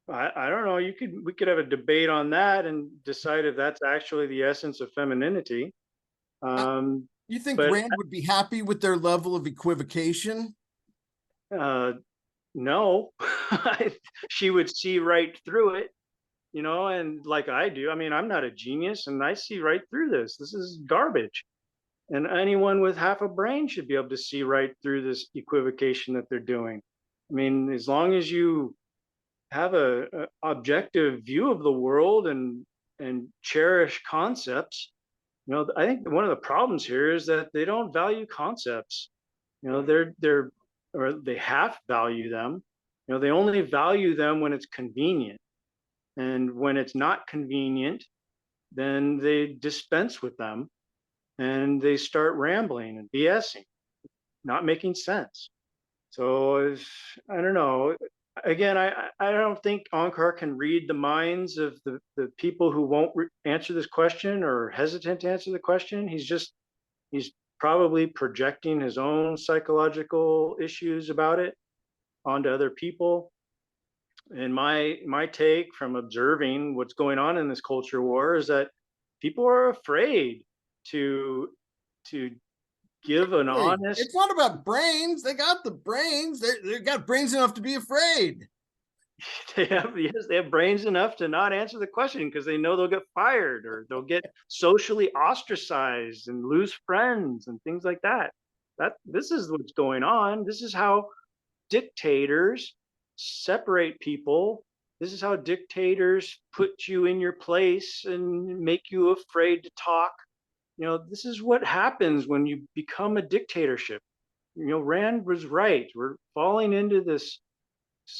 I don't know. We could have a debate on that and decide if that's actually the essence of femininity. You think But Rand would be happy with their level of equivocation? No, she would see right through it, and like I do. I mean, I'm not a genius, and I see right through this. This is garbage. And anyone with half a brain should be able to see right through this equivocation that they're doing. I mean, as long as you have a objective view of the world and cherish concepts, I think one of the problems here is that they don't value concepts. They're or they half value them. They only value them when it's convenient, and when it's not convenient, then they dispense with them and they start rambling and BSing, not making sense. So I don't know. Again, I don't think Onkar can read the minds of the people who won't answer this question or hesitant to answer the question. He's probably projecting his own psychological issues about it onto other people. And my take from observing what's going on in this culture war is that people are afraid to give an honest. It's not about brains. They got the brains. They got brains enough to be afraid. They have brains enough to not answer the question because they know they'll get fired or they'll get socially ostracized and lose friends and things like that. This is what's going on. This is how dictators separate people. This is how dictators put you in your place and make you afraid to talk. This is what happens when you become a dictatorship. Rand was right. We're falling into this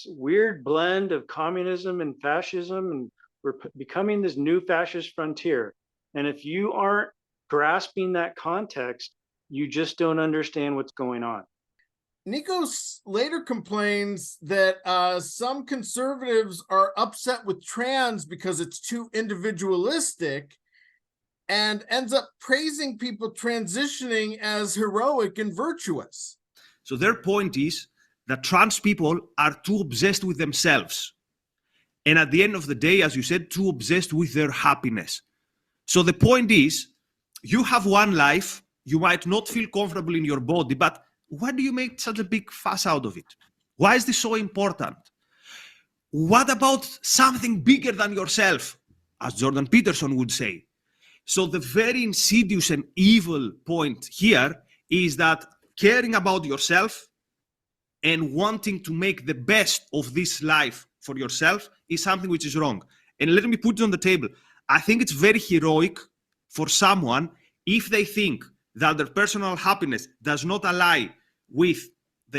weird blend of communism and fascism, and we're becoming this new fascist frontier. And if you aren't grasping that context, you just don't understand what's going on. Nikos later complains that some conservatives are upset with trans because it's too individualistic, and ends up praising people transitioning as heroic and virtuous. So their point is that trans people are too obsessed with themselves. And at the end of the day, as you said, too obsessed with their happiness. So the point is, you have one life, you might not feel comfortable in your body, but why do you make such a big fuss out of it? Why is this so important? What about something bigger than yourself, as Jordan Peterson would say? So the very insidious and evil point here is that caring about yourself and wanting to make the best of this life for yourself is something which is wrong. And let me put it on the table. I think it's very heroic for someone if they think that their personal happiness does not align with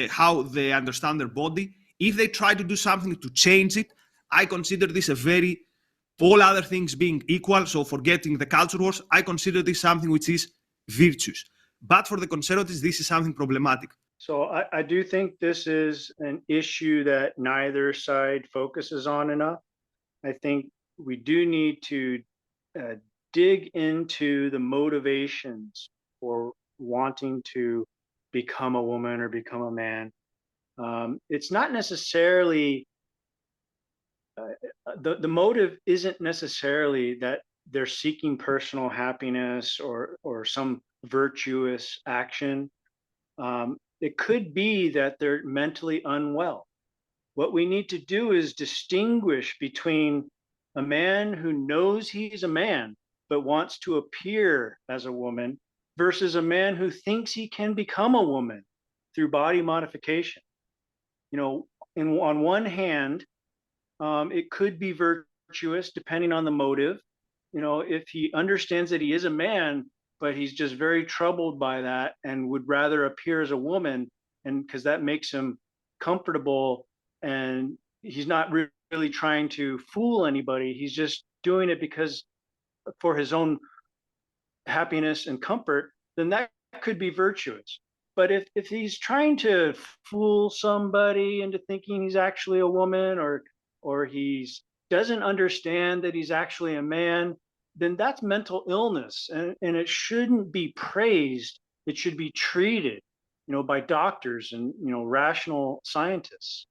how they understand their body. If they try to do something to change it, I consider this a very, all other things being equal, so forgetting the culture wars, I consider this something which is virtuous. But for the conservatives, this is something problematic. So I do think this is an issue that neither side focuses on enough. I think we do need to dig into the motivations for wanting to become a woman or become a man. It's not necessarily, the motive isn't necessarily that they're seeking personal happiness or some virtuous action. It could be that they're mentally unwell. What we need to do is distinguish between a man who knows he's a man but wants to appear as a woman versus a man who thinks he can become a woman through body modification. On one hand, it could be virtuous depending on the motive. If he understands that he is a man, but he's just very troubled by that and would rather appear as a woman, and because that makes him comfortable and he's not really trying to fool anybody. He's just doing it because for his own happiness and comfort, then that could be virtuous. But if he's trying to fool somebody into thinking he's actually a woman, or he doesn't understand that he's actually a man, then that's mental illness, and it shouldn't be praised. It should be treated, by doctors and, rational scientists.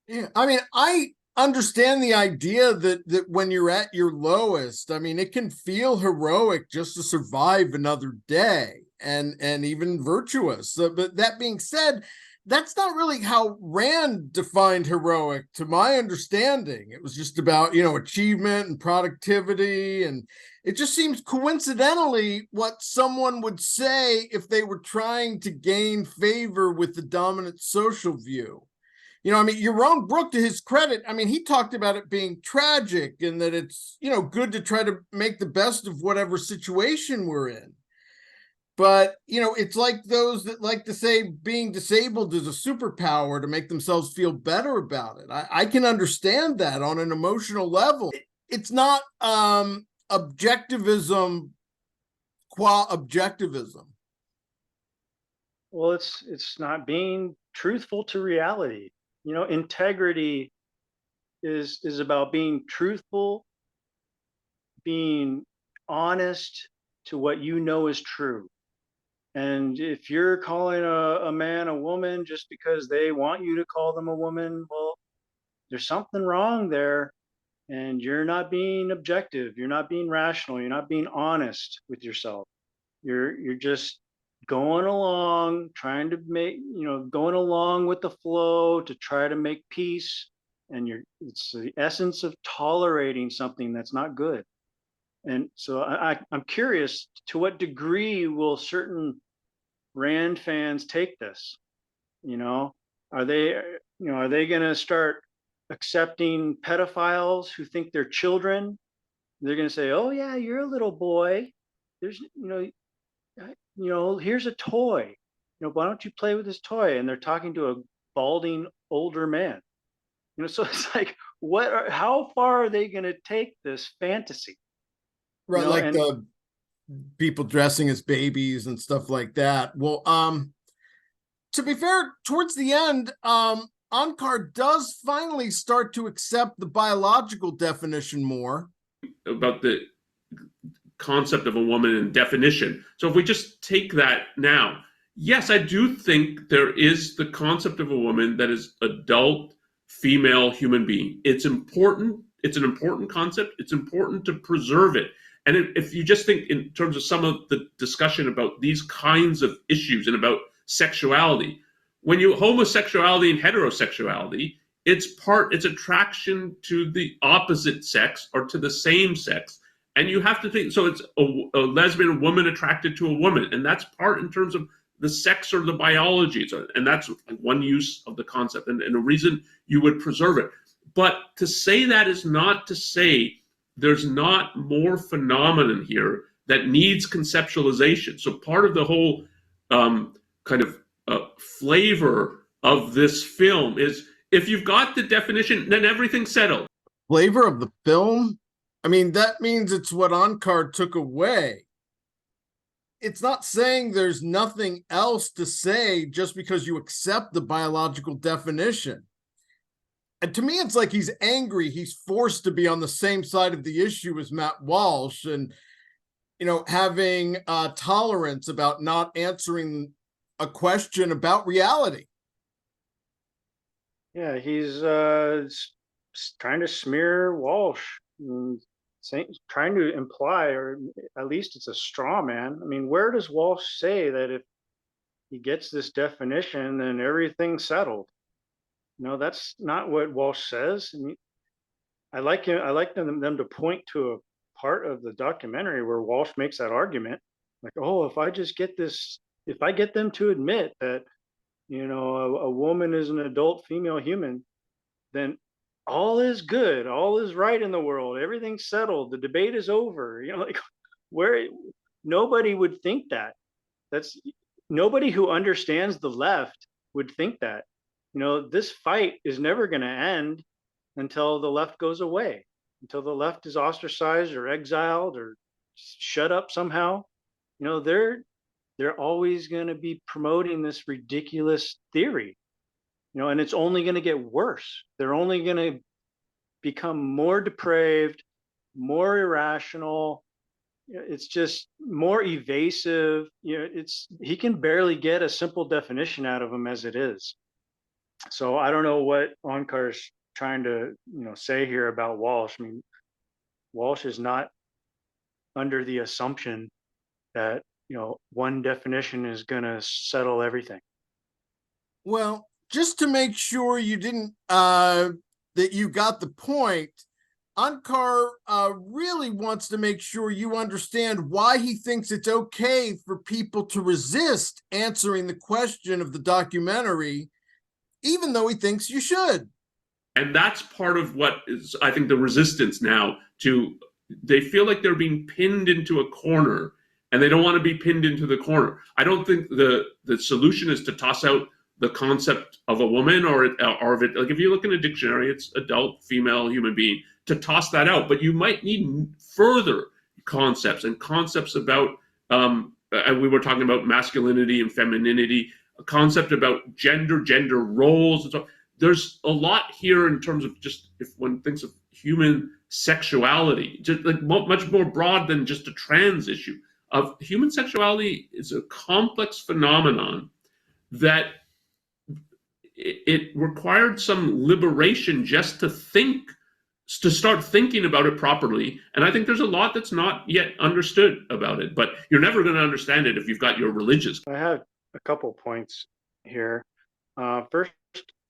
Yeah, I mean, I understand the idea that when you're at your lowest, I mean, it can feel heroic just to survive another day, and even virtuous. But that being said, that's not really how Rand defined heroic, to my understanding. It was just about, achievement and productivity, and it just seems coincidentally what someone would say if they were trying to gain favor with the dominant social view. I mean, Yaron Brook, to his credit, I mean, he talked about it being tragic and that it's, good to try to make the best of whatever situation we're in. But, it's like those that like to say being disabled is a superpower to make themselves feel better about it. I can understand that on an emotional level. It's not objectivism qua objectivism. Well, it's not being truthful to reality. Integrity is about being truthful, being honest to what is true. And if you're calling a man a woman just because they want you to call them a woman, well, there's something wrong there. And you're not being objective. You're not being rational. You're not being honest with yourself. You're just going along, trying to make, going along with the flow to try to make peace. And it's the essence of tolerating something that's not good. And so I'm curious, to what degree will certain Rand fans take this? Are they going to start accepting pedophiles who think they're children? They're going to say, "Oh yeah, you're a little boy. There's, here's a toy. Why don't you play with this toy?" And they're talking to a balding older man. So it's like, how far are they going to take this fantasy? Right, like the people dressing as babies and stuff like that. Well, to be fair, towards the end, Onkar does finally start to accept the biological definition more. About the concept of a woman and definition. So if we just take that now, yes, I do think there is the concept of a woman that is adult, female human being. It's important. It's an important concept. It's important to preserve it. And if you just think in terms of some of the discussion about these kinds of issues and about sexuality, when you homosexuality and heterosexuality, it's attraction to the opposite sex or to the same sex. And you have to think, so it's a lesbian woman attracted to a woman. And that's part in terms of the sex or the biology. And that's one use of the concept and a reason you would preserve it. But to say that is not to say there's not more phenomenon here that needs conceptualization. So part of the whole kind of flavor of this film is, if you've got the definition, then everything's settled. Flavor of the film? I mean, that means it's what Onkar took away. It's not saying there's nothing else to say just because you accept the biological definition. And to me, it's like he's angry. He's forced to be on the same side of the issue as Matt Walsh and, having tolerance about not answering a question about reality. Yeah, he's trying to smear Walsh, trying to imply, or at least it's a straw man. I mean, where does Walsh say that if he gets this definition, then everything's settled? That's not what Walsh says. I mean, I like them to point to a part of the documentary where Walsh makes that argument, like, oh, if I get them to admit that, a woman is an adult female human, then all is good, all is right in the world, everything's settled, the debate is over. Where nobody would think that. That's nobody who understands the left would think that. This fight is never going to end until the left goes away, until the left is ostracized or exiled or shut up somehow. They're always going to be promoting this ridiculous theory, and it's only going to get worse. They're only going to become more depraved, more irrational, it's just more evasive. He can barely get a simple definition out of him as it is. So I don't know what Onkar's trying to, say here about Walsh. I mean, Walsh is not under the assumption that, one definition is going to settle everything. Well, just to make sure you didn't, that you got the point, Onkar really wants to make sure you understand why he thinks it's okay for people to resist answering the question of the documentary, even though he thinks you should. And that's part of what is, I think, the resistance now to, they feel like they're being pinned into a corner, and they don't want to be pinned into the corner. I don't think the solution is to toss out the concept of a woman or of it. Like if you look in a dictionary, it's adult, female, human being, to toss that out. But you might need further concepts and concepts about, and we were talking about masculinity and femininity, a concept about gender roles. And so there's a lot here in terms of just, if one thinks of human sexuality, just like much more broad than just a trans issue. Of human sexuality is a complex phenomenon that it required some liberation just to start thinking about it properly. And I think there's a lot that's not yet understood about it, but you're never going to understand it if you've got your religious. I have a couple points here. First,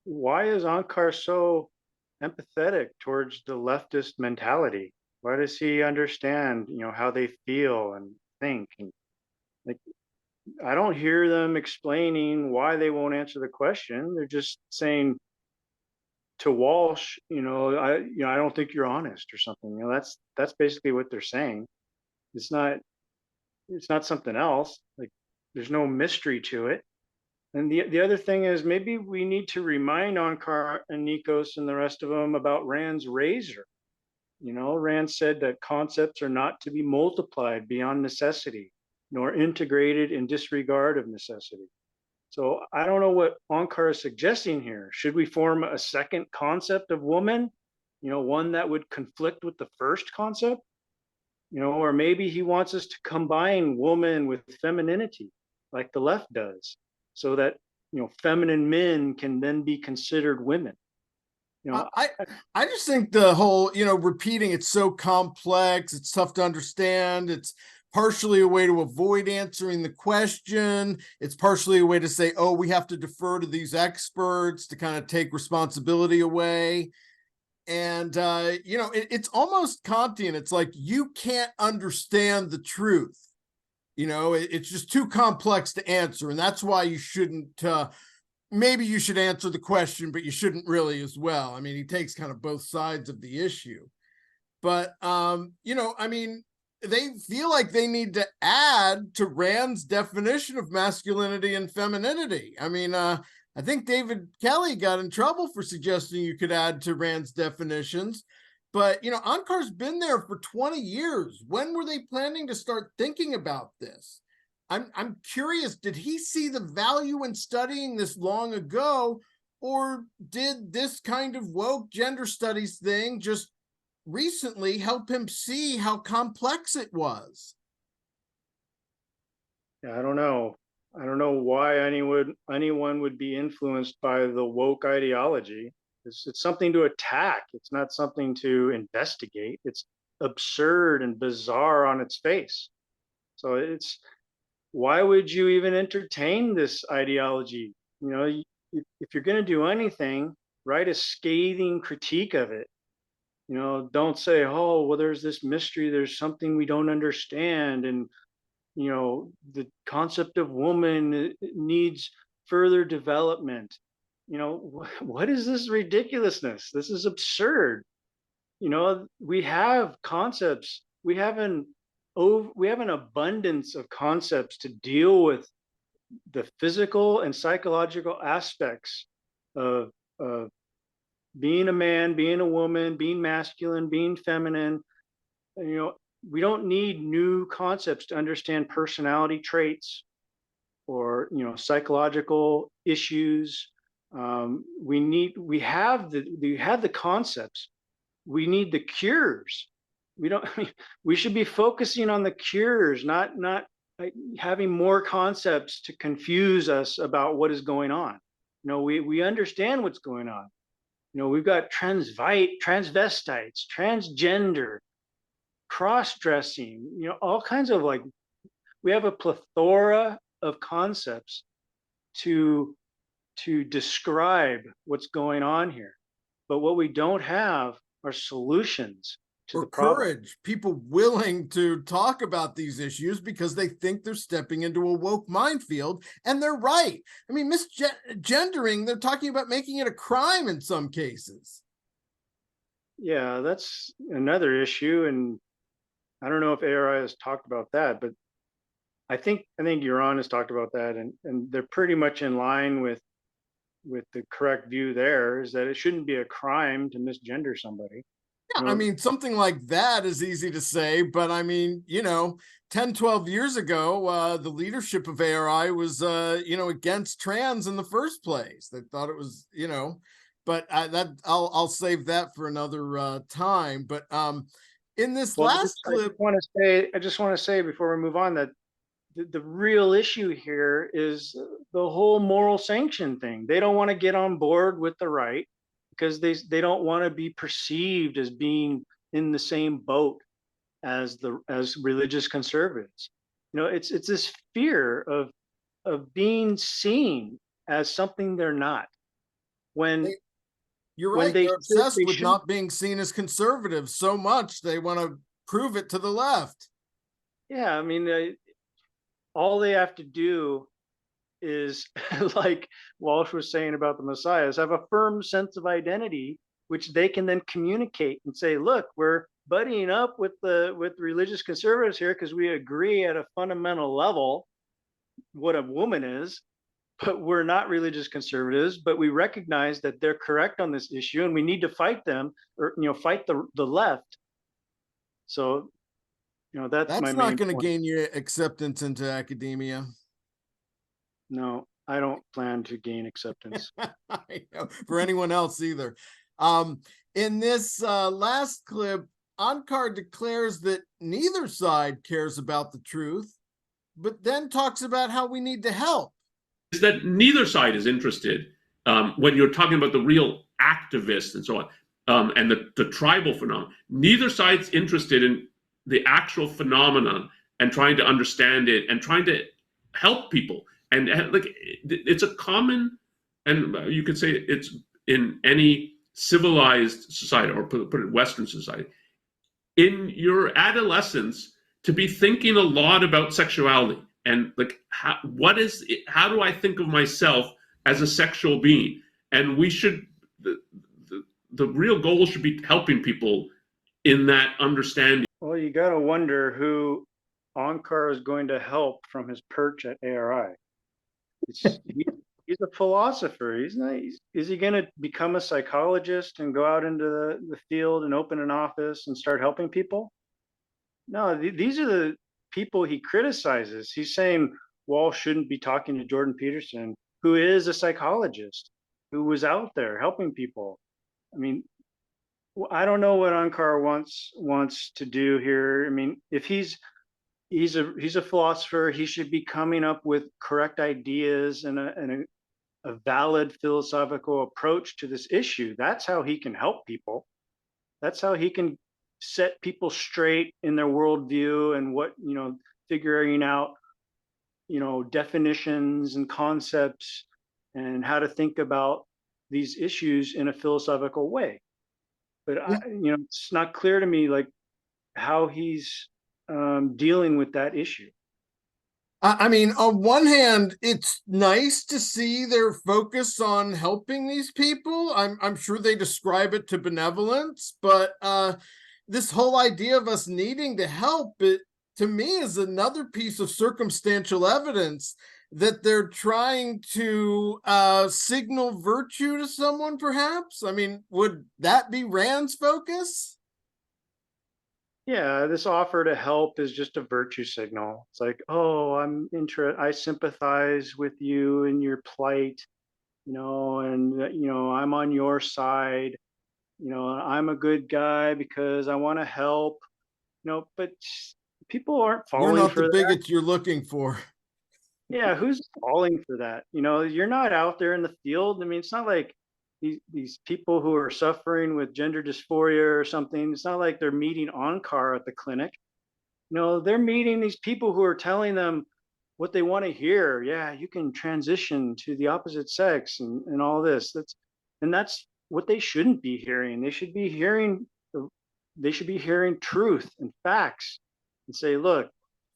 why is Onkar so empathetic towards the leftist mentality? Why does he understand, how they feel and think? And like, I don't hear them explaining why they won't answer the question. They're just saying to Walsh, I don't think you're honest or something. That's basically what they're saying. It's not something else. Like, there's no mystery to it. And the other thing is, maybe we need to remind Onkar and Nikos and the rest of them about Rand's razor. Rand said that concepts are not to be multiplied beyond necessity, nor integrated in disregard of necessity. So I don't know what Onkar is suggesting here. Should we form a second concept of woman, one that would conflict with the first concept? Or maybe he wants us to combine woman with femininity, like the left does, so that, feminine men can then be considered women. I just think the whole, repeating it's so complex, it's tough to understand. It's partially a way to avoid answering the question. It's partially a way to say, oh, we have to defer to these experts to kind of take responsibility away. And, it's almost Kantian. It's like, you can't understand the truth. It's just too complex to answer. And that's why you shouldn't, maybe you should answer the question, but you shouldn't really as well. I mean, he takes kind of both sides of the issue. But, they feel like they need to add to Rand's definition of masculinity and femininity. I mean, I think David Kelly got in trouble for suggesting you could add to Rand's definitions. But, Onkar's been there for 20 years. When were they planning to start thinking about this? I'm curious, did he see the value in studying this long ago, or did this kind of woke gender studies thing just recently help him see how complex it was? Yeah, I don't know. I don't know why anyone would be influenced by the woke ideology. It's something to attack. It's not something to investigate. It's absurd and bizarre on its face. So why would you even entertain this ideology? If you're going to do anything, write a scathing critique of it. Don't say, oh, well, there's this mystery, there's something we don't understand, and the concept of woman needs further development. What is this ridiculousness? This is absurd. We have concepts. We have an abundance of concepts to deal with the physical and psychological aspects of being a man, being a woman, being masculine, being feminine. We don't need new concepts to understand personality traits or psychological issues. We have the concepts. We need the cures. we don't, we should be focusing on the cures, not like having more concepts to confuse us about what is going on. We understand what's going on. We've got transvestites, transgender, cross-dressing, all kinds of, like, we have a plethora of concepts to describe what's going on here. But what we don't have are solutions to or the problem. courage, people willing to talk about these issues because they think they're stepping into a woke minefield, and they're right. I mean, misgendering, they're talking about making it a crime in some cases. Yeah, that's another issue, and I don't know if ARI has talked about that, but I think Iran has talked about that, and they're pretty much in line with the correct view there, is that it shouldn't be a crime to misgender somebody. Yeah, I mean, something like that is easy to say, but I mean, 10, 12 years ago, the leadership of ARI was, against trans in the first place. They thought it was, but I'll save that for another time. But in this last clip, I just want to say before we move on that the real issue here is the whole moral sanction thing. They don't want to get on board with the right because they don't want to be perceived as being in the same boat as religious conservatives. It's this fear of being seen as something they're not. You're right. They're obsessed with not being seen as conservatives so much they want to prove it to the left. Yeah, I mean, all they have to do is, like Walsh was saying about the Masai, is have a firm sense of identity, which they can then communicate and say, look, we're buddying up with religious conservatives here because we agree at a fundamental level what a woman is, but we're not religious conservatives, but we recognize that they're correct on this issue and we need to fight them, or fight the left. So that's my not going to point. gain you acceptance into academia. No, I don't plan to gain acceptance. I know, for anyone else either. In this last clip, Onkar declares that neither side cares about the truth, but then talks about how we need to help. Is that neither side is interested when you're talking about the real activists and so on, and the tribal phenomenon. Neither side's interested in the actual phenomenon and trying to understand it and trying to help people. And like, it's a common, and you could say it's in any civilized society, or put it Western society, in your adolescence, to be thinking a lot about sexuality and like, how do I think of myself as a sexual being? And we should, the real goal should be helping people in that understanding. Well, you got to wonder who Onkar is going to help from his perch at ARI. He's a philosopher. He's not. Is he going to become a psychologist and go out into the field and open an office and start helping people? No, these are the people he criticizes. He's saying Walsh shouldn't be talking to Jordan Peterson, who is a psychologist, who was out there helping people. I mean, I don't know what Onkar wants to do here. I mean, if he's a philosopher, he should be coming up with correct ideas and a valid philosophical approach to this issue. That's how he can help people. That's how he can set people straight in their worldview and figuring out, definitions and concepts and how to think about these issues in a philosophical way. But it's not clear to me like how he's dealing with that issue. I mean, on one hand, it's nice to see their focus on helping these people. I'm sure they describe it to benevolence, but this whole idea of us needing to help, it to me is another piece of circumstantial evidence that they're trying to signal virtue to someone, perhaps. I mean, would that be Rand's focus? Yeah, this offer to help is just a virtue signal. It's like, oh, I sympathize with you in your plight, and I'm on your side. I'm a good guy because I want to help. but people aren't You're falling not for the that. bigot you're looking for. Yeah, who's falling for that? You're not out there in the field. I mean, it's not like these people who are suffering with gender dysphoria or something. It's not like they're meeting Onkar at the clinic. They're meeting these people who are telling them what they want to hear. Yeah, you can transition to the opposite sex and all this. That's what they shouldn't be hearing. They should be hearing truth and facts and say, look,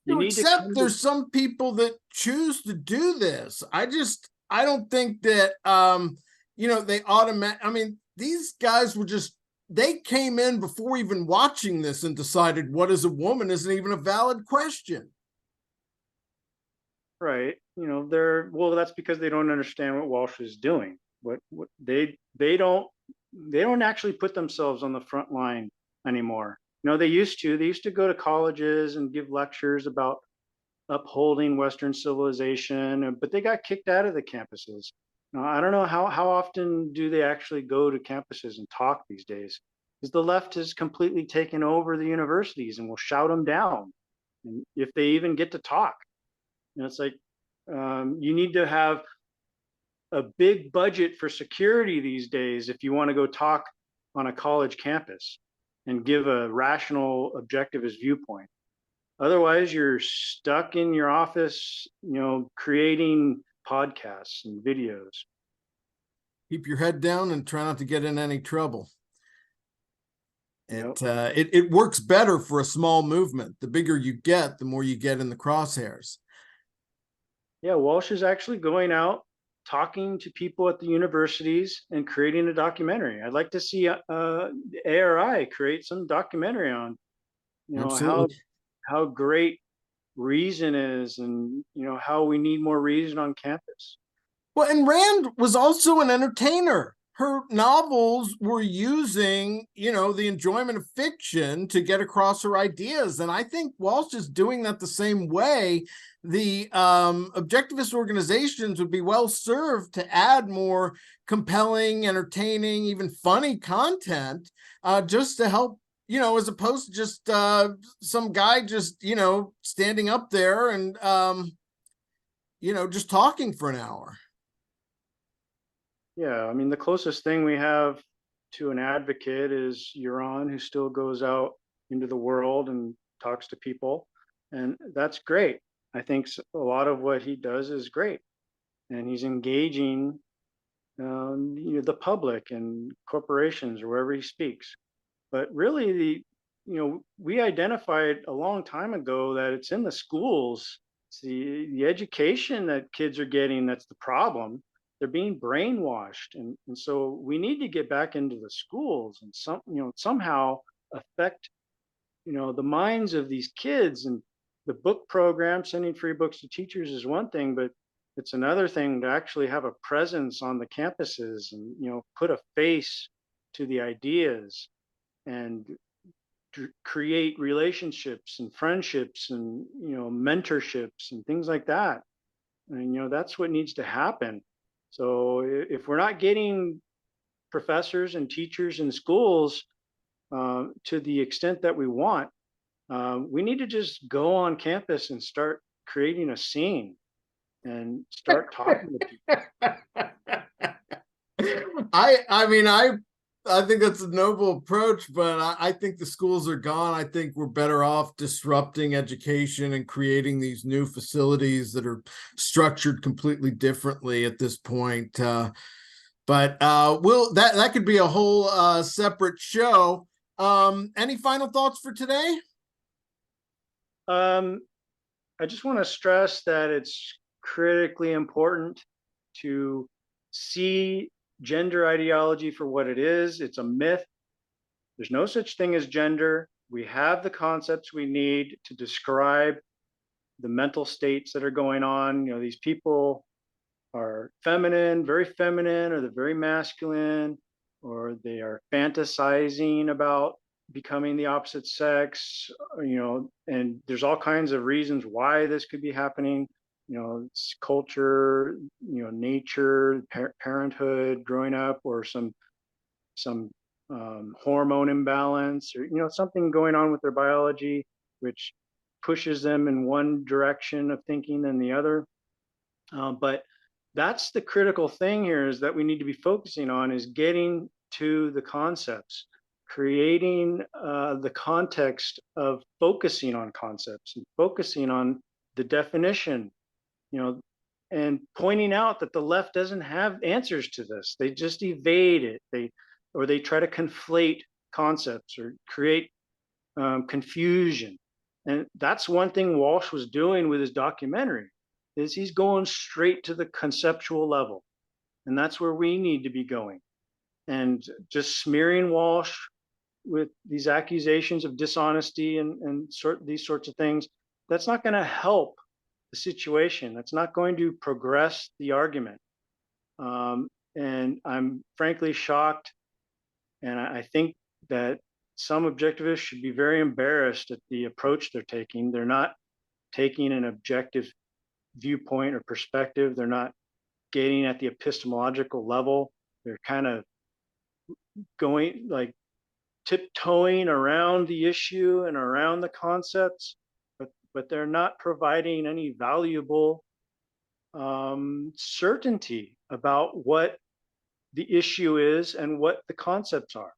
you need to Except come to. there's some people that choose to do this. I don't think that they I mean, these guys they came in before even watching this and decided what is a woman isn't even a valid question. Right. That's because they don't understand what Walsh is doing. What they don't actually put themselves on the front line anymore. They used to go to colleges and give lectures about upholding Western civilization, but they got kicked out of the campuses. Now, I don't know how often do they actually go to campuses and talk these days, because the left has completely taken over the universities and will shout them down, and if they even get to talk. It's like, you need to have a big budget for security these days if you want to go talk on a college campus and give a rational objectivist viewpoint. Otherwise, you're stuck in your office, creating podcasts and videos. Keep your head down and try not to get in any trouble. Yep. It works better for a small movement. The bigger you get, the more you get in the crosshairs. Yeah, Walsh is actually going out, talking to people at the universities and creating a documentary. I'd like to see ARI create some documentary on, how great reason is, and how we need more reason on campus. Well, and Rand was also an entertainer. Her novels were using, the enjoyment of fiction to get across her ideas. And I think Walsh is doing that the same way. The objectivist organizations would be well served to add more compelling, entertaining, even funny content, just to help, as opposed to just some guy just, standing up there and, just talking for an hour. Yeah, I mean, the closest thing we have to an advocate is Euron, who still goes out into the world and talks to people. And that's great. I think a lot of what he does is great. And he's engaging the public and corporations or wherever he speaks. But really, we identified a long time ago that it's in the schools. It's the education that kids are getting that's the problem. They're being brainwashed, and so we need to get back into the schools and somehow affect the minds of these kids. And the book program, sending free books to teachers, is one thing, but it's another thing to actually have a presence on the campuses and put a face to the ideas and create relationships and friendships and mentorships and things like that. And that's what needs to happen. So if we're not getting professors and teachers in schools to the extent that we want, we need to just go on campus and start creating a scene and start talking to people. I think that's a noble approach, but I think the schools are gone. I think we're better off disrupting education and creating these new facilities that are structured completely differently at this point. But that could be a whole separate show. Any final thoughts for today? I just want to stress that it's critically important to see gender ideology for what it is. It's a myth. There's no such thing as gender. We have the concepts we need to describe the mental states that are going on. These people are feminine, very feminine, or they're very masculine, or they are fantasizing about becoming the opposite sex, and there's all kinds of reasons why this could be happening. It's culture, nature, parenthood, growing up, or some hormone imbalance, or something going on with their biology, which pushes them in one direction of thinking than the other. But that's the critical thing here, is that we need to be focusing on is getting to the concepts, creating the context of focusing on concepts and focusing on the definition, and pointing out that the left doesn't have answers to this. They just evade it. They try to conflate concepts or create confusion. And that's one thing Walsh was doing with his documentary, is he's going straight to the conceptual level. And that's where we need to be going. And just smearing Walsh with these accusations of dishonesty and these sorts of things, that's not going to help the situation. That's not going to progress the argument. And I'm frankly shocked. And I think that some objectivists should be very embarrassed at the approach they're taking. They're not taking an objective viewpoint or perspective. They're not getting at the epistemological level. They're kind of going like tiptoeing around the issue and around the concepts, but they're not providing any valuable certainty about what the issue is and what the concepts are.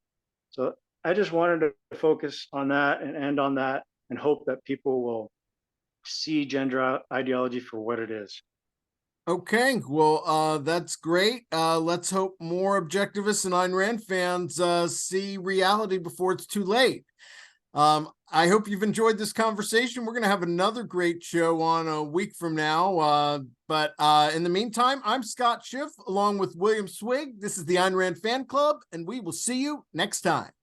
So I just wanted to focus on that and end on that, and hope that people will see gender ideology for what it is. Okay, well, that's great. Let's hope more objectivists and Ayn Rand fans see reality before it's too late. I hope you've enjoyed this conversation. We're going to have another great show on a week from now. But in the meantime, I'm Scott Schiff along with William Swig. This is the Ayn Rand Fan Club, and we will see you next time.